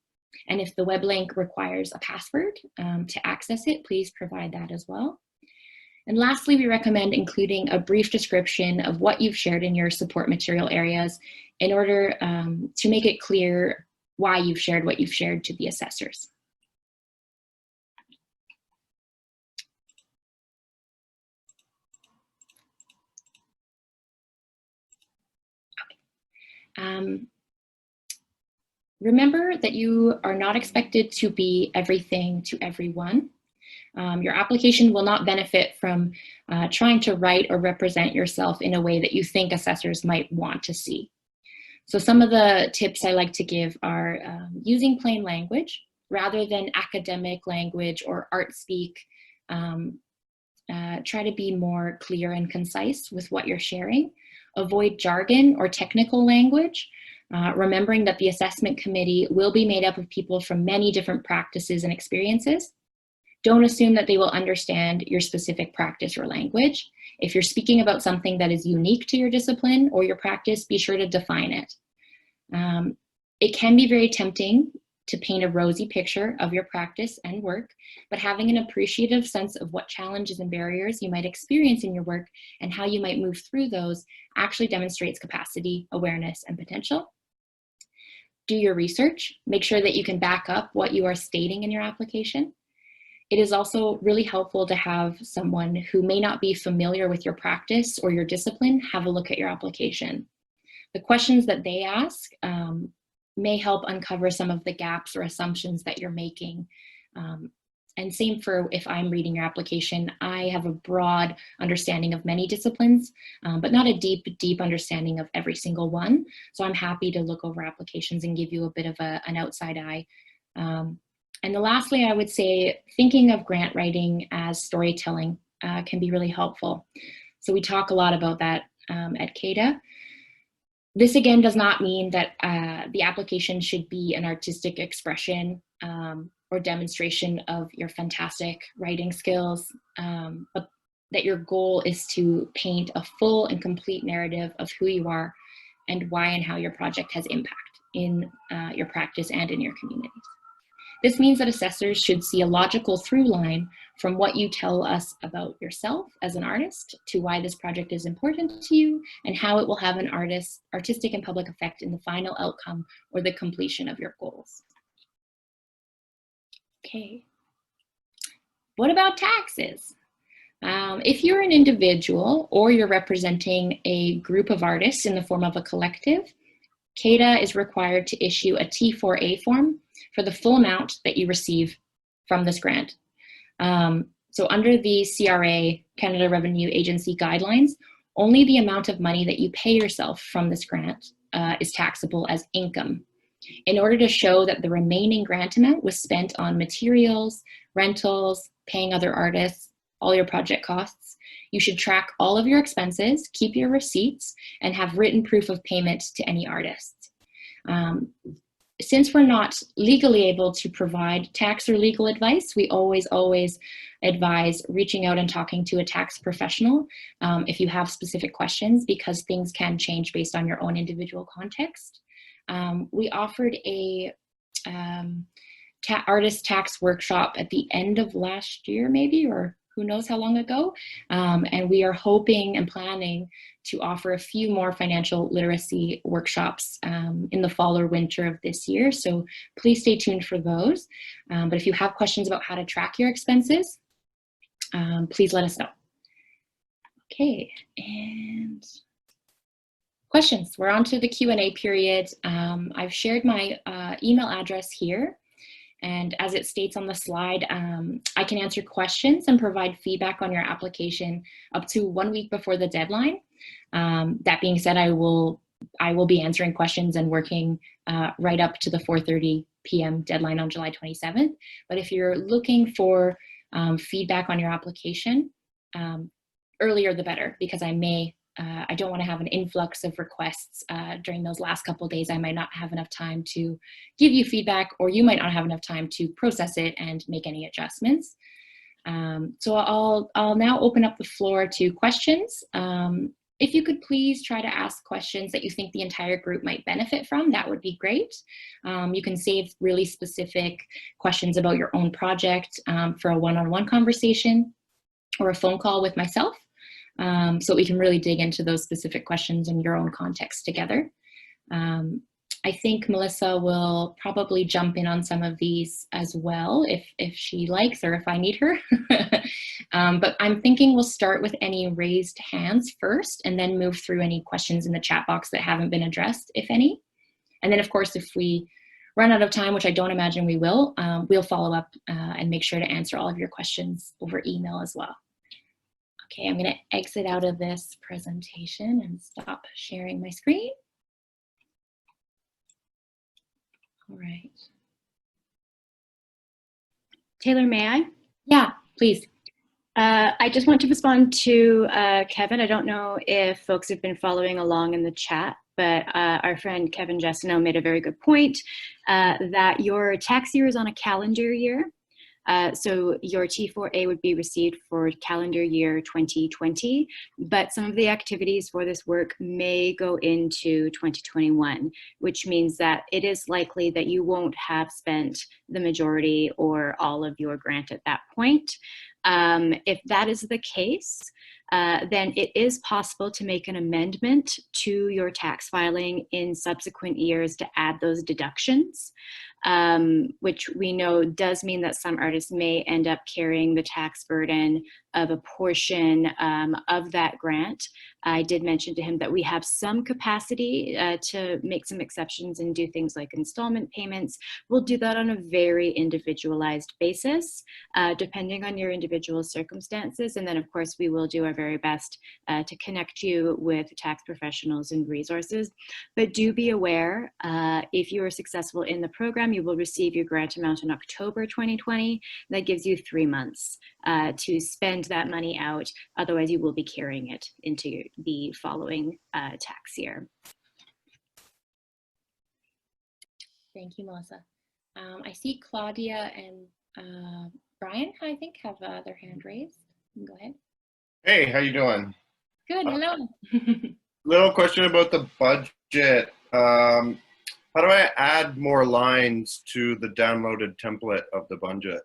And if the web link requires a password to access it, please provide that as well. And lastly, we recommend including a brief description of what you've shared in your support material areas in order to make it clear why you've shared what you've shared to the assessors. Okay. Remember that you are not expected to be everything to everyone. Your application will not benefit from trying to write or represent yourself in a way that you think assessors might want to see. So some of the tips I like to give are using plain language rather than academic language or art speak. Try to be more clear and concise with what you're sharing. Avoid jargon or technical language. Remembering that the assessment committee will be made up of people from many different practices and experiences. Don't assume that they will understand your specific practice or language. If you're speaking about something that is unique to your discipline or your practice, be sure to define it. It can be very tempting to paint a rosy picture of your practice and work, but having an appreciative sense of what challenges and barriers you might experience in your work and how you might move through those actually demonstrates capacity, awareness, and potential. Do your research. Make sure that you can back up what you are stating in your application. It is also really helpful to have someone who may not be familiar with your practice or your discipline have a look at your application. The questions that they ask may help uncover some of the gaps or assumptions that you're making. And same for if I'm reading your application. I have a broad understanding of many disciplines, but not a deep, deep understanding of every single one. So I'm happy to look over applications and give you a bit of an outside eye. And lastly, I would say thinking of grant writing as storytelling can be really helpful. So we talk a lot about that at CADA. This again does not mean that the application should be an artistic expression or demonstration of your fantastic writing skills, but that your goal is to paint a full and complete narrative of who you are and why and how your project has impact in your practice and in your communities. This means that assessors should see a logical through line from what you tell us about yourself as an artist to why this project is important to you and how it will have an artistic and public effect in the final outcome or the completion of your goals. Okay. What about taxes? If you're an individual or you're representing a group of artists in the form of a collective, CADA is required to issue a T4A form for the full amount that you receive from this grant. So under the CRA, Canada Revenue Agency guidelines, only the amount of money that you pay yourself from this grant is taxable as income. In order to show that the remaining grant amount was spent on materials, rentals, paying other artists, all your project costs, you should track all of your expenses, keep your receipts, and have written proof of payment to any artists. Since we're not legally able to provide tax or legal advice, we always advise reaching out and talking to a tax professional if you have specific questions, because things can change based on your own individual context. We offered a artist tax workshop at the end of last year, maybe, or who knows how long ago. And we are hoping and planning to offer a few more financial literacy workshops in the fall or winter of this year. So please stay tuned for those. But if you have questions about how to track your expenses, please let us know. Okay, and questions. We're on to the Q&A period. I've shared my email address here. And as it states on the slide, I can answer questions and provide feedback on your application up to 1 week before the deadline. That being said, I will be answering questions and working right up to the 4:30 p.m. deadline on July 27th. But if you're looking for feedback on your application, earlier the better, because I don't want to have an influx of requests during those last couple of days. I might not have enough time to give you feedback, or you might not have enough time to process it and make any adjustments. So I'll now open up the floor to questions. If you could please try to ask questions that you think the entire group might benefit from, that would be great. You can save really specific questions about your own project for a one-on-one conversation or a phone call with myself. So we can really dig into those specific questions in your own context together. I think Melissa will probably jump in on some of these as well if she likes, or if I need her. But I'm thinking we'll start with any raised hands first, and then move through any questions in the chat box that haven't been addressed, if any. And then of course, if we run out of time, which I don't imagine we will, we'll follow up and make sure to answer all of your questions over email as well. Okay, I'm going to exit out of this presentation and stop sharing my screen. All right. Taylor, may I? Yeah, please. I just want to respond to Kevin. I don't know if folks have been following along in the chat, but our friend Kevin Jessino made a very good point that your tax year is on a calendar year. So your T4A would be received for calendar year 2020, but some of the activities for this work may go into 2021, which means that it is likely that you won't have spent the majority or all of your grant at that point. If that is the case, then it is possible to make an amendment to your tax filing in subsequent years to add those deductions, which we know does mean that some artists may end up carrying the tax burden of a portion of that grant. I did mention to him that we have some capacity to make some exceptions and do things like installment payments. We'll do that on a very individualized basis, depending on your individual circumstances. And then of course, we will do our very best to connect you with tax professionals and resources. But do be aware, if you are successful in the program, you will receive your grant amount in October 2020. That gives you 3 months to spend that money out. Otherwise, you will be carrying it into the following tax year. Thank you, Melissa. I see Claudia and Brian, I think, have their hand raised. Go ahead. Hey, how you doing? Good, hello. Little question about the budget. How do I add more lines to the downloaded template of the budget?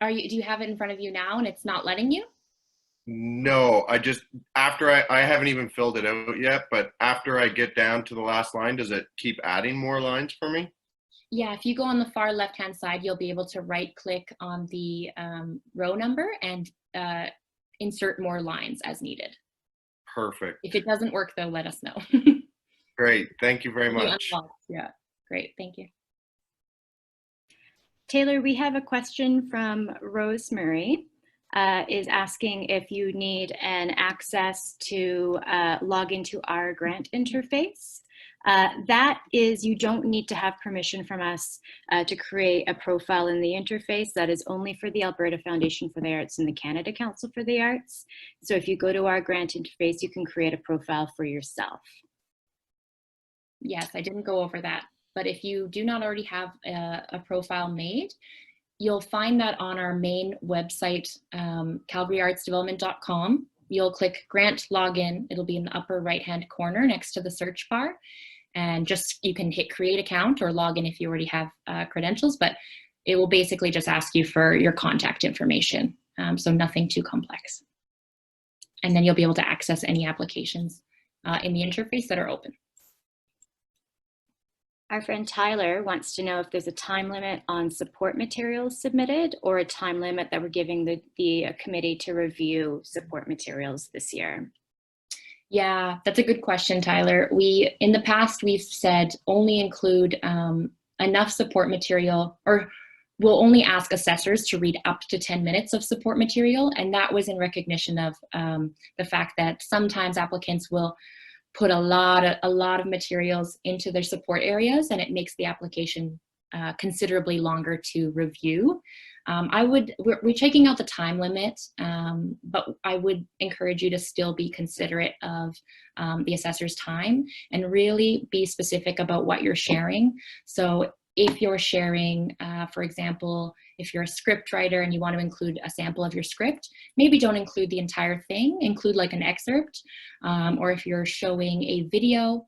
Do you have it in front of you now and it's not letting you? No, I haven't even filled it out yet, but after I get down to the last line, does it keep adding more lines for me? Yeah, if you go on the far left-hand side, you'll be able to right-click on the row number and insert more lines as needed. Perfect. If it doesn't work, though, let us know. Great. Thank you very You much. unlocked. Yeah, great. Thank you. Taylor, we have a question from Rosemary. Is asking if you need an access to log into our grant interface. That is, you don't need to have permission from us to create a profile in the interface. That is only for the Alberta Foundation for the Arts and the Canada Council for the Arts. So if you go to our grant interface, you can create a profile for yourself. Yes, I didn't go over that, but if you do not already have a profile made, you'll find that on our main website, calgaryartsdevelopment.com. You'll click grant login. It'll be in the upper right-hand corner next to the search bar. And just, you can hit create account or log in if you already have credentials, but it will basically just ask you for your contact information. So nothing too complex. And then you'll be able to access any applications in the interface that are open. Our friend Tyler wants to know if there's a time limit on support materials submitted or a time limit that we're giving the committee to review support materials this year. Yeah, that's a good question, Tyler. In the past, we've said only include enough support material, or we'll only ask assessors to read up to 10 minutes of support material. And that was in recognition of the fact that sometimes applicants will put a lot of materials into their support areas, and it makes the application considerably longer to review. We're taking out the time limit, but I would encourage you to still be considerate of the assessor's time and really be specific about what you're sharing. So if you're sharing, for example, if you're a script writer and you want to include a sample of your script, maybe don't include the entire thing, include like an excerpt. Or if you're showing a video,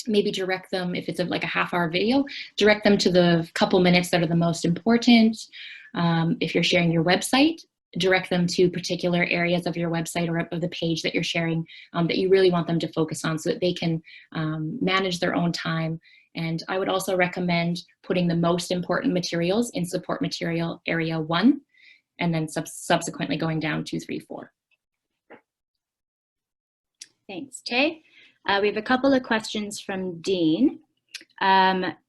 maybe direct them, if it's like a half-hour video, direct them to the couple minutes that are the most important. If you're sharing your website, direct them to particular areas of your website or of the page that you're sharing that you really want them to focus on so that they can manage their own time. And I would also recommend putting the most important materials in support material area 1, and then subsequently going down 2, 3, 4. Thanks, Tay. We have a couple of questions from Dean.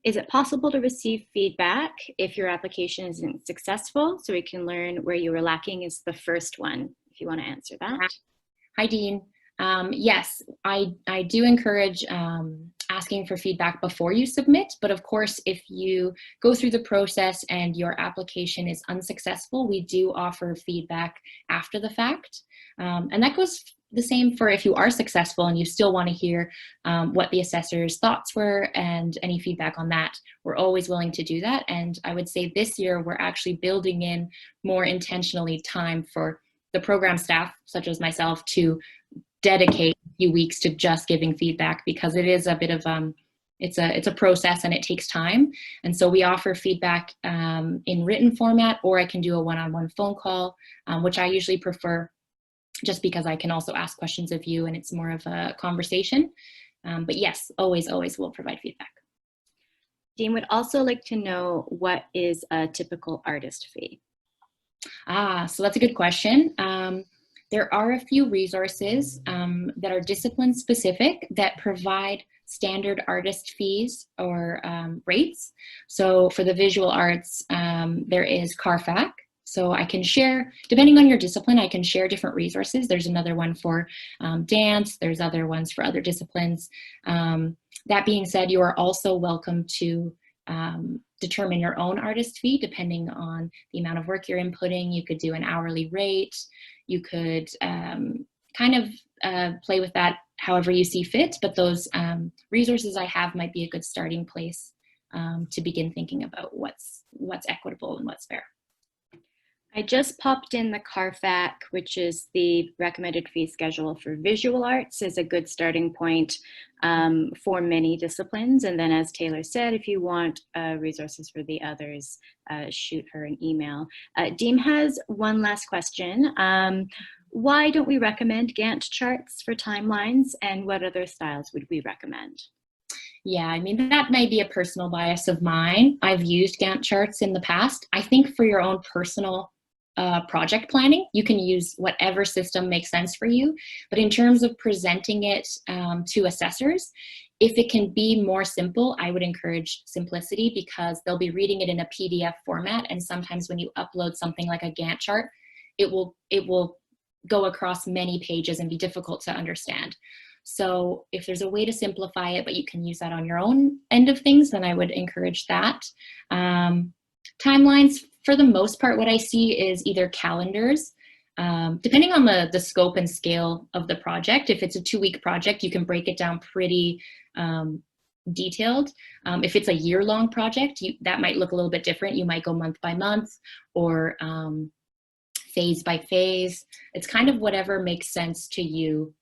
Is it possible to receive feedback if your application isn't successful so we can learn where you were lacking is the first one, if you want to answer that. Hi, Dean. Yes, I do encourage asking for feedback before you submit, but of course, if you go through the process and your application is unsuccessful, we do offer feedback after the fact. And that goes the same for if you are successful and you still want to hear what the assessor's thoughts were and any feedback on that. We're always willing to do that. And I would say this year, we're actually building in more intentionally time for the program staff, such as myself, to dedicate a few weeks to just giving feedback, because it is a bit of it's a process and it takes time. And so we offer feedback in written format, or I can do a one-on-one phone call, which I usually prefer, just because I can also ask questions of you and it's more of a conversation. But yes, always we'll provide feedback. Dean would also like to know, what is a typical artist fee? So that's a good question. There are a few resources that are discipline specific that provide standard artist fees or rates. So for the visual arts, there is CARFAC. So I can share, depending on your discipline, I can share different resources. There's another one for dance. There's other ones for other disciplines. That being said, you are also welcome to determine your own artist fee depending on the amount of work you're inputting. You could do an hourly rate. You could kind of play with that however you see fit, but those resources I have might be a good starting place to begin thinking about what's equitable and what's fair. I just popped in the CARFAC, which is the recommended fee schedule for visual arts, as a good starting point for many disciplines. And then, as Taylor said, if you want resources for the others, shoot her an email. Dean has one last question. Why don't we recommend Gantt charts for timelines, and what other styles would we recommend? Yeah, I mean, that may be a personal bias of mine. I've used Gantt charts in the past. I think for your own personal project planning, you can use whatever system makes sense for you. But in terms of presenting it to assessors, if it can be more simple, I would encourage simplicity, because they'll be reading it in a PDF format. And sometimes when you upload something like a Gantt chart, it will go across many pages and be difficult to understand. So if there's a way to simplify it, but you can use that on your own end of things, then I would encourage that. Timelines, for the most part, what I see is either calendars, depending on the scope and scale of the project. If it's a 2-week project, you can break it down pretty detailed. If it's a year-long project, that might look a little bit different. You might go month by month, or phase by phase. It's kind of whatever makes sense to you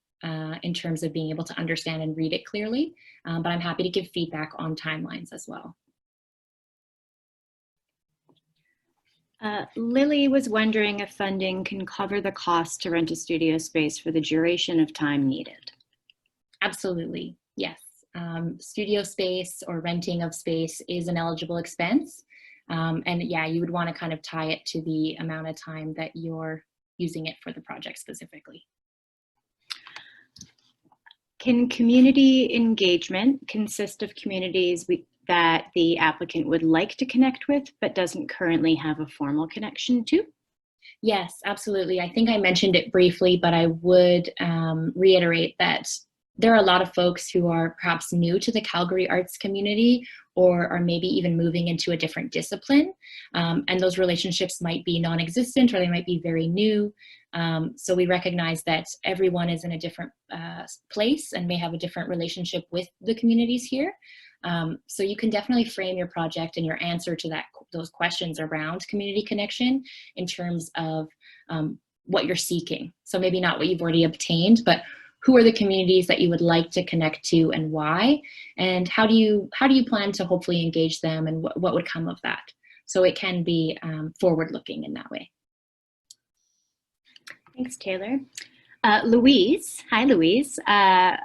in terms of being able to understand and read it clearly. But I'm happy to give feedback on timelines as well. Lily was wondering if funding can cover the cost to rent a studio space for the duration of time needed. Absolutely, yes. Studio space or renting of space is an eligible expense. And yeah, you would want to kind of tie it to the amount of time that you're using it for the project specifically. Can community engagement consist of communities that the applicant would like to connect with, but doesn't currently have a formal connection to? Yes, absolutely. I think I mentioned it briefly, but I would reiterate that there are a lot of folks who are perhaps new to the Calgary arts community, or are maybe even moving into a different discipline. And those relationships might be non-existent, or they might be very new. So we recognize that everyone is in a different place and may have a different relationship with the communities here. So you can definitely frame your project and your answer to those questions around community connection in terms of what you're seeking. So maybe not what you've already obtained, but who are the communities that you would like to connect to, and why? And how do you plan to hopefully engage them, and what would come of that? So it can be forward-looking in that way. Thanks, Taylor. Louise, hi Louise, is I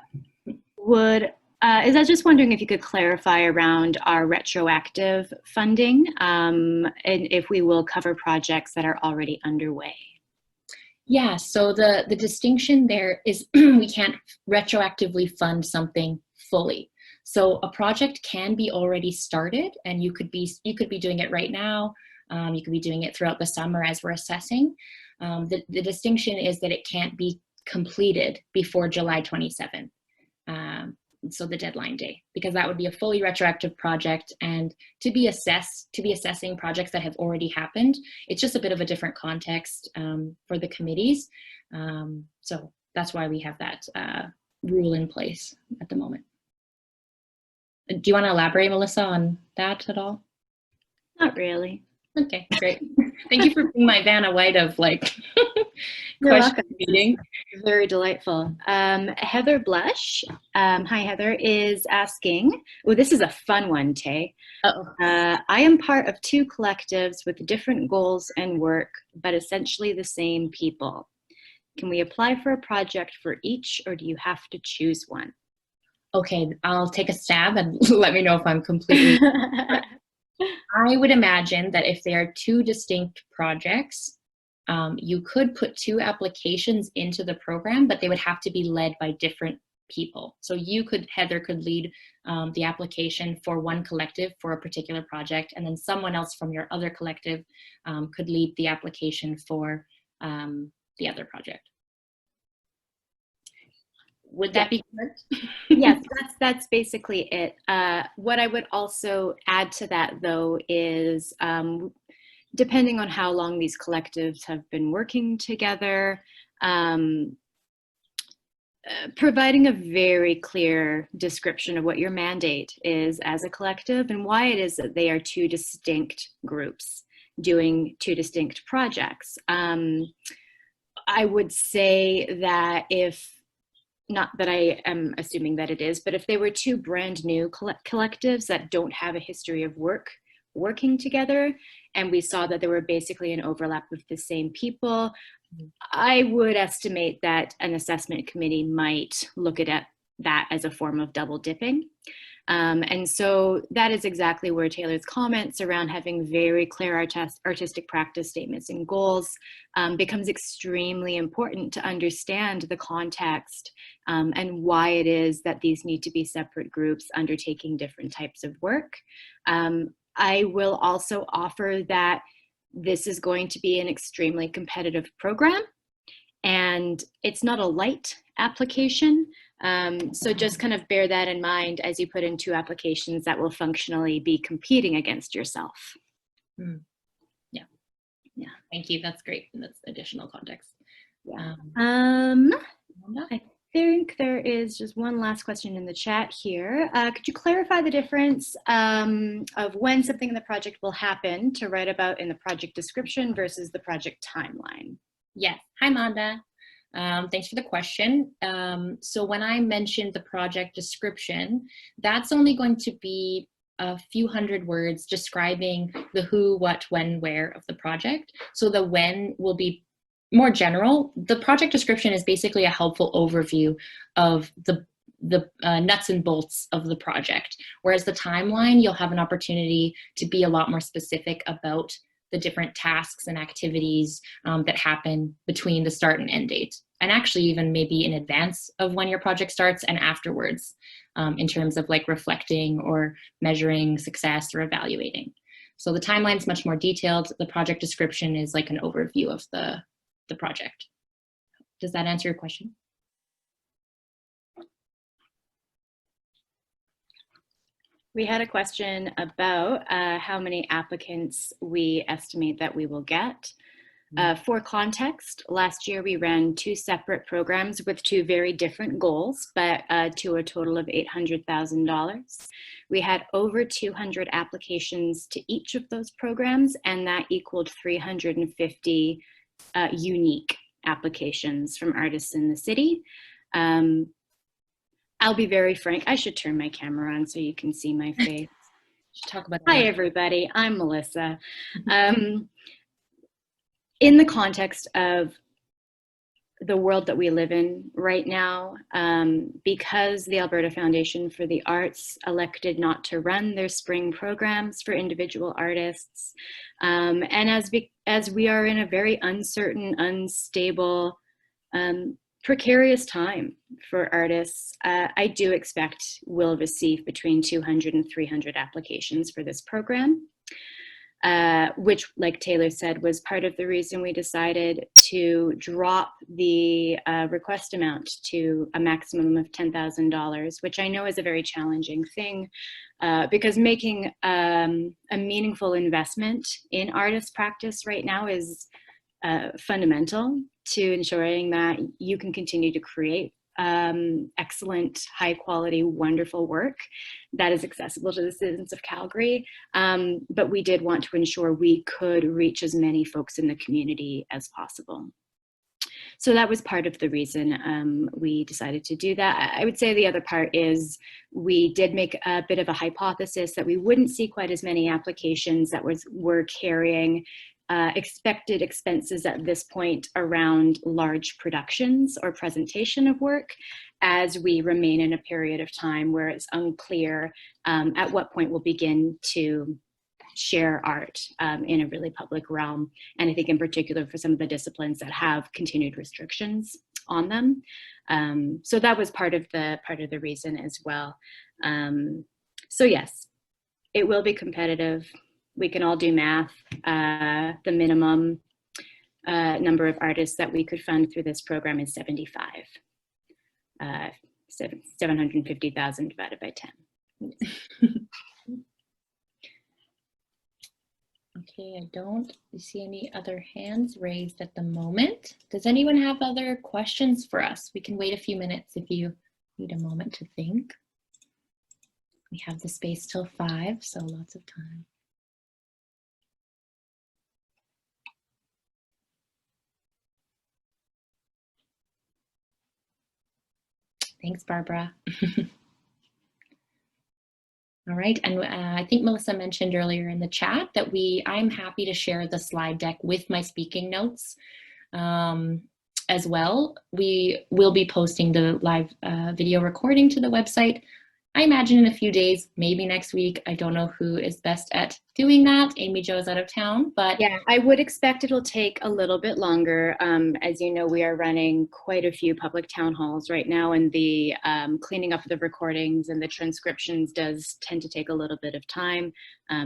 just wondering if you could clarify around our retroactive funding, and if we will cover projects that are already underway. Yeah, so the distinction there is we can't retroactively fund something fully. So a project can be already started, and you could be doing it right now. You could be doing it throughout the summer as we're assessing. The distinction is that it can't be completed before July 27. So the deadline day, because that would be a fully retroactive project. And to be assessing projects that have already happened, it's just a bit of a different context for the committees. So that's why we have that rule in place at the moment. Do you want to elaborate, Melissa, on that at all? Not really. Okay, great. Thank you for being my Vanna White of question meeting. Very delightful. Heather Blush, hi Heather, is asking, this is a fun one, Tay. I am part of 2 collectives with different goals and work, but essentially the same people. Can we apply for a project for each, or do you have to choose one? Okay, I'll take a stab and let me know if I'm completely I would imagine that if there are 2 distinct projects, you could put 2 applications into the program, but they would have to be led by different people. So Heather could lead the application for one collective for a particular project, and then someone else from your other collective could lead the application for the other project. Would that be correct? Yes, that's basically it. What I would also add to that, though, is depending on how long these collectives have been working together, providing a very clear description of what your mandate is as a collective and why it is that they are 2 distinct groups doing 2 distinct projects. I would say that not that I am assuming that it is, but if they were 2 brand new collectives that don't have a history of working together, and we saw that there were basically an overlap with the same people, I would estimate that an assessment committee might look at that as a form of double dipping. And so that is exactly where Taylor's comments around having very clear artistic practice statements and goals becomes extremely important to understand the context and why it is that these need to be separate groups undertaking different types of work. I will also offer that this is going to be an extremely competitive program, and it's not a light application. So just kind of bear that in mind as you put in 2 applications that will functionally be competing against yourself. Yeah. Thank you. That's great. That's additional context. Yeah. I think there is just one last question in the chat here. Could you clarify the difference of when something in the project will happen to write about in the project description versus the project timeline? Yes. Hi, Manda. Thanks for the question. So when I mentioned the project description, that's only going to be a few hundred words describing the who, what, when, where of the project. So the when will be more general. The project description is basically a helpful overview of the nuts and bolts of the project, whereas the timeline, you'll have an opportunity to be a lot more specific about the different tasks and activities that happen between the start and end date, and actually even maybe in advance of when your project starts and afterwards, in terms of like reflecting or measuring success or evaluating. So the timeline's much more detailed. The project description is like an overview of the project. Does that answer your question? We had a question about how many applicants we estimate that we will get. For context, last year we ran 2 separate programs with 2 very different goals, but to a total of $800,000. We had over 200 applications to each of those programs, and that equaled 350 unique applications from artists in the city. I'll be very frank. I should turn my camera on so you can see my face. Talk about Hi, everybody. I'm Melissa. In the context of the world that we live in right now, because the Alberta Foundation for the Arts elected not to run their spring programs for individual artists, and as we are in a very uncertain, unstable, precarious time for artists, I do expect we'll receive between 200 and 300 applications for this program, which, like Taylor said, was part of the reason we decided to drop the request amount to a maximum of $10,000, which I know is a very challenging thing, because making a meaningful investment in artist practice right now is fundamental to ensuring that you can continue to create excellent, high quality, wonderful work that is accessible to the citizens of Calgary. But we did want to ensure we could reach as many folks in the community as possible. So that was part of the reason we decided to do that. I would say the other part is we did make a bit of a hypothesis that we wouldn't see quite as many applications that were carrying expected expenses at this point around large productions or presentation of work, as we remain in a period of time where it's unclear at what point we'll begin to share art in a really public realm. And I think in particular for some of the disciplines that have continued restrictions on them. So that was part of the reason as well. So yes, it will be competitive. We can all do math. The minimum number of artists that we could fund through this program is 75. 750,000 divided by 10. Okay, I don't see any other hands raised at the moment. Does anyone have other questions for us? We can wait a few minutes if you need a moment to think. We have the space till 5, so lots of time. Thanks, Barbara. All right, and I think Melissa mentioned earlier in the chat that I'm happy to share the slide deck with my speaking notes as well. We will be posting the live video recording to the website I imagine in a few days, maybe next week. I don't know who is best at doing that. Amy Jo is out of town, but Yeah, I would expect it'll take a little bit longer. As you know, we are running quite a few public town halls right now, and the cleaning up the recordings and the transcriptions does tend to take a little bit of time.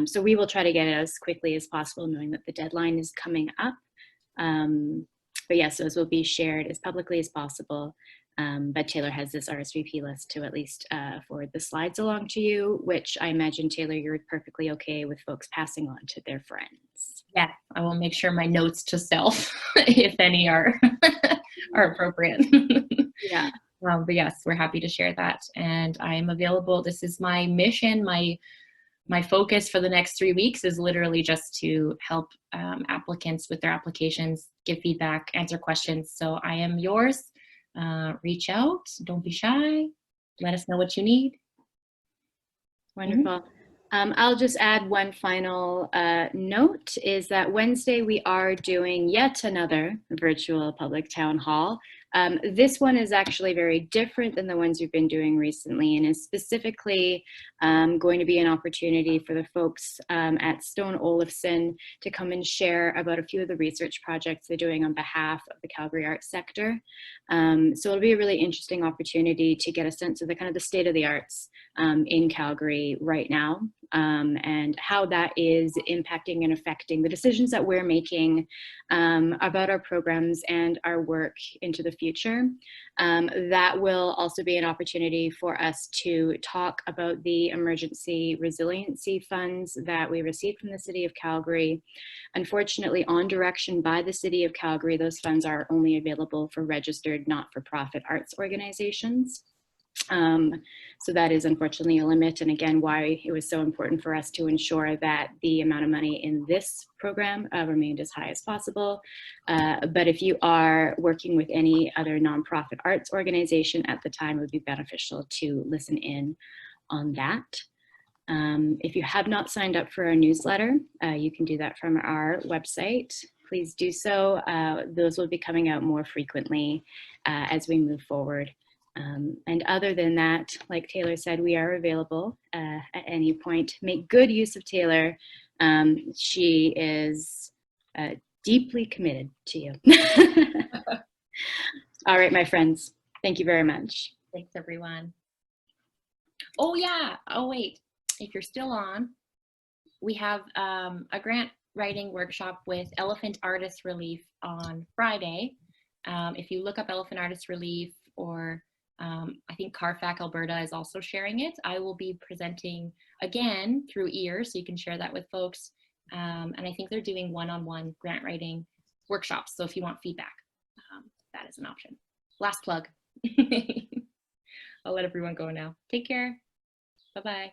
So we will try to get it as quickly as possible, knowing that the deadline is coming up. But yes, those will be shared as publicly as possible. But Taylor has this RSVP list to at least forward the slides along to you, which I imagine, Taylor, you're perfectly okay with folks passing on to their friends. yeah, I will make sure my notes to self, if any, are appropriate. Yeah. But yes, we're happy to share that, and I am available. This is my mission. My focus for the next 3 weeks is literally just to help applicants with their applications, give feedback, answer questions. So I am yours. Reach out, don't be shy, let us know what you need. Wonderful. I'll just add one final note, is that Wednesday we are doing yet another virtual public town hall. This one is actually very different than the ones we've been doing recently, and is specifically going to be an opportunity for the folks at Stone Olafson to come and share about a few of the research projects they're doing on behalf of the Calgary arts sector. So it'll be a really interesting opportunity to get a sense of the kind of the state of the arts in Calgary right now, and how that is impacting and affecting the decisions that we're making about our programs and our work into the future. That will also be an opportunity for us to talk about the emergency resiliency funds that we received from the City of Calgary. Unfortunately, on direction by the City of Calgary, those funds are only available for registered not-for-profit arts organizations. So that is unfortunately a limit, and again, why it was so important for us to ensure that the amount of money in this program remained as high as possible. But if you are working with any other nonprofit arts organization at the time, it would be beneficial to listen in on that. If you have not signed up for our newsletter, you can do that from our website. Please do so. Those will be coming out more frequently as we move forward. And other than that, like Taylor said, we are available at any point. Make good use of Taylor. She is deeply committed to you. All right, my friends. Thank you very much. Thanks, everyone. Oh, yeah. Oh, wait. If you're still on, we have a grant writing workshop with Elephant Artist Relief on Friday. If you look up Elephant Artist Relief, or I think Carfax, Alberta is also sharing it. I will be presenting again through EAR, so you can share that with folks. And I think they're doing one-on-one grant writing workshops. So if you want feedback, that is an option. Last plug. I'll let everyone go now. Take care. Bye-bye.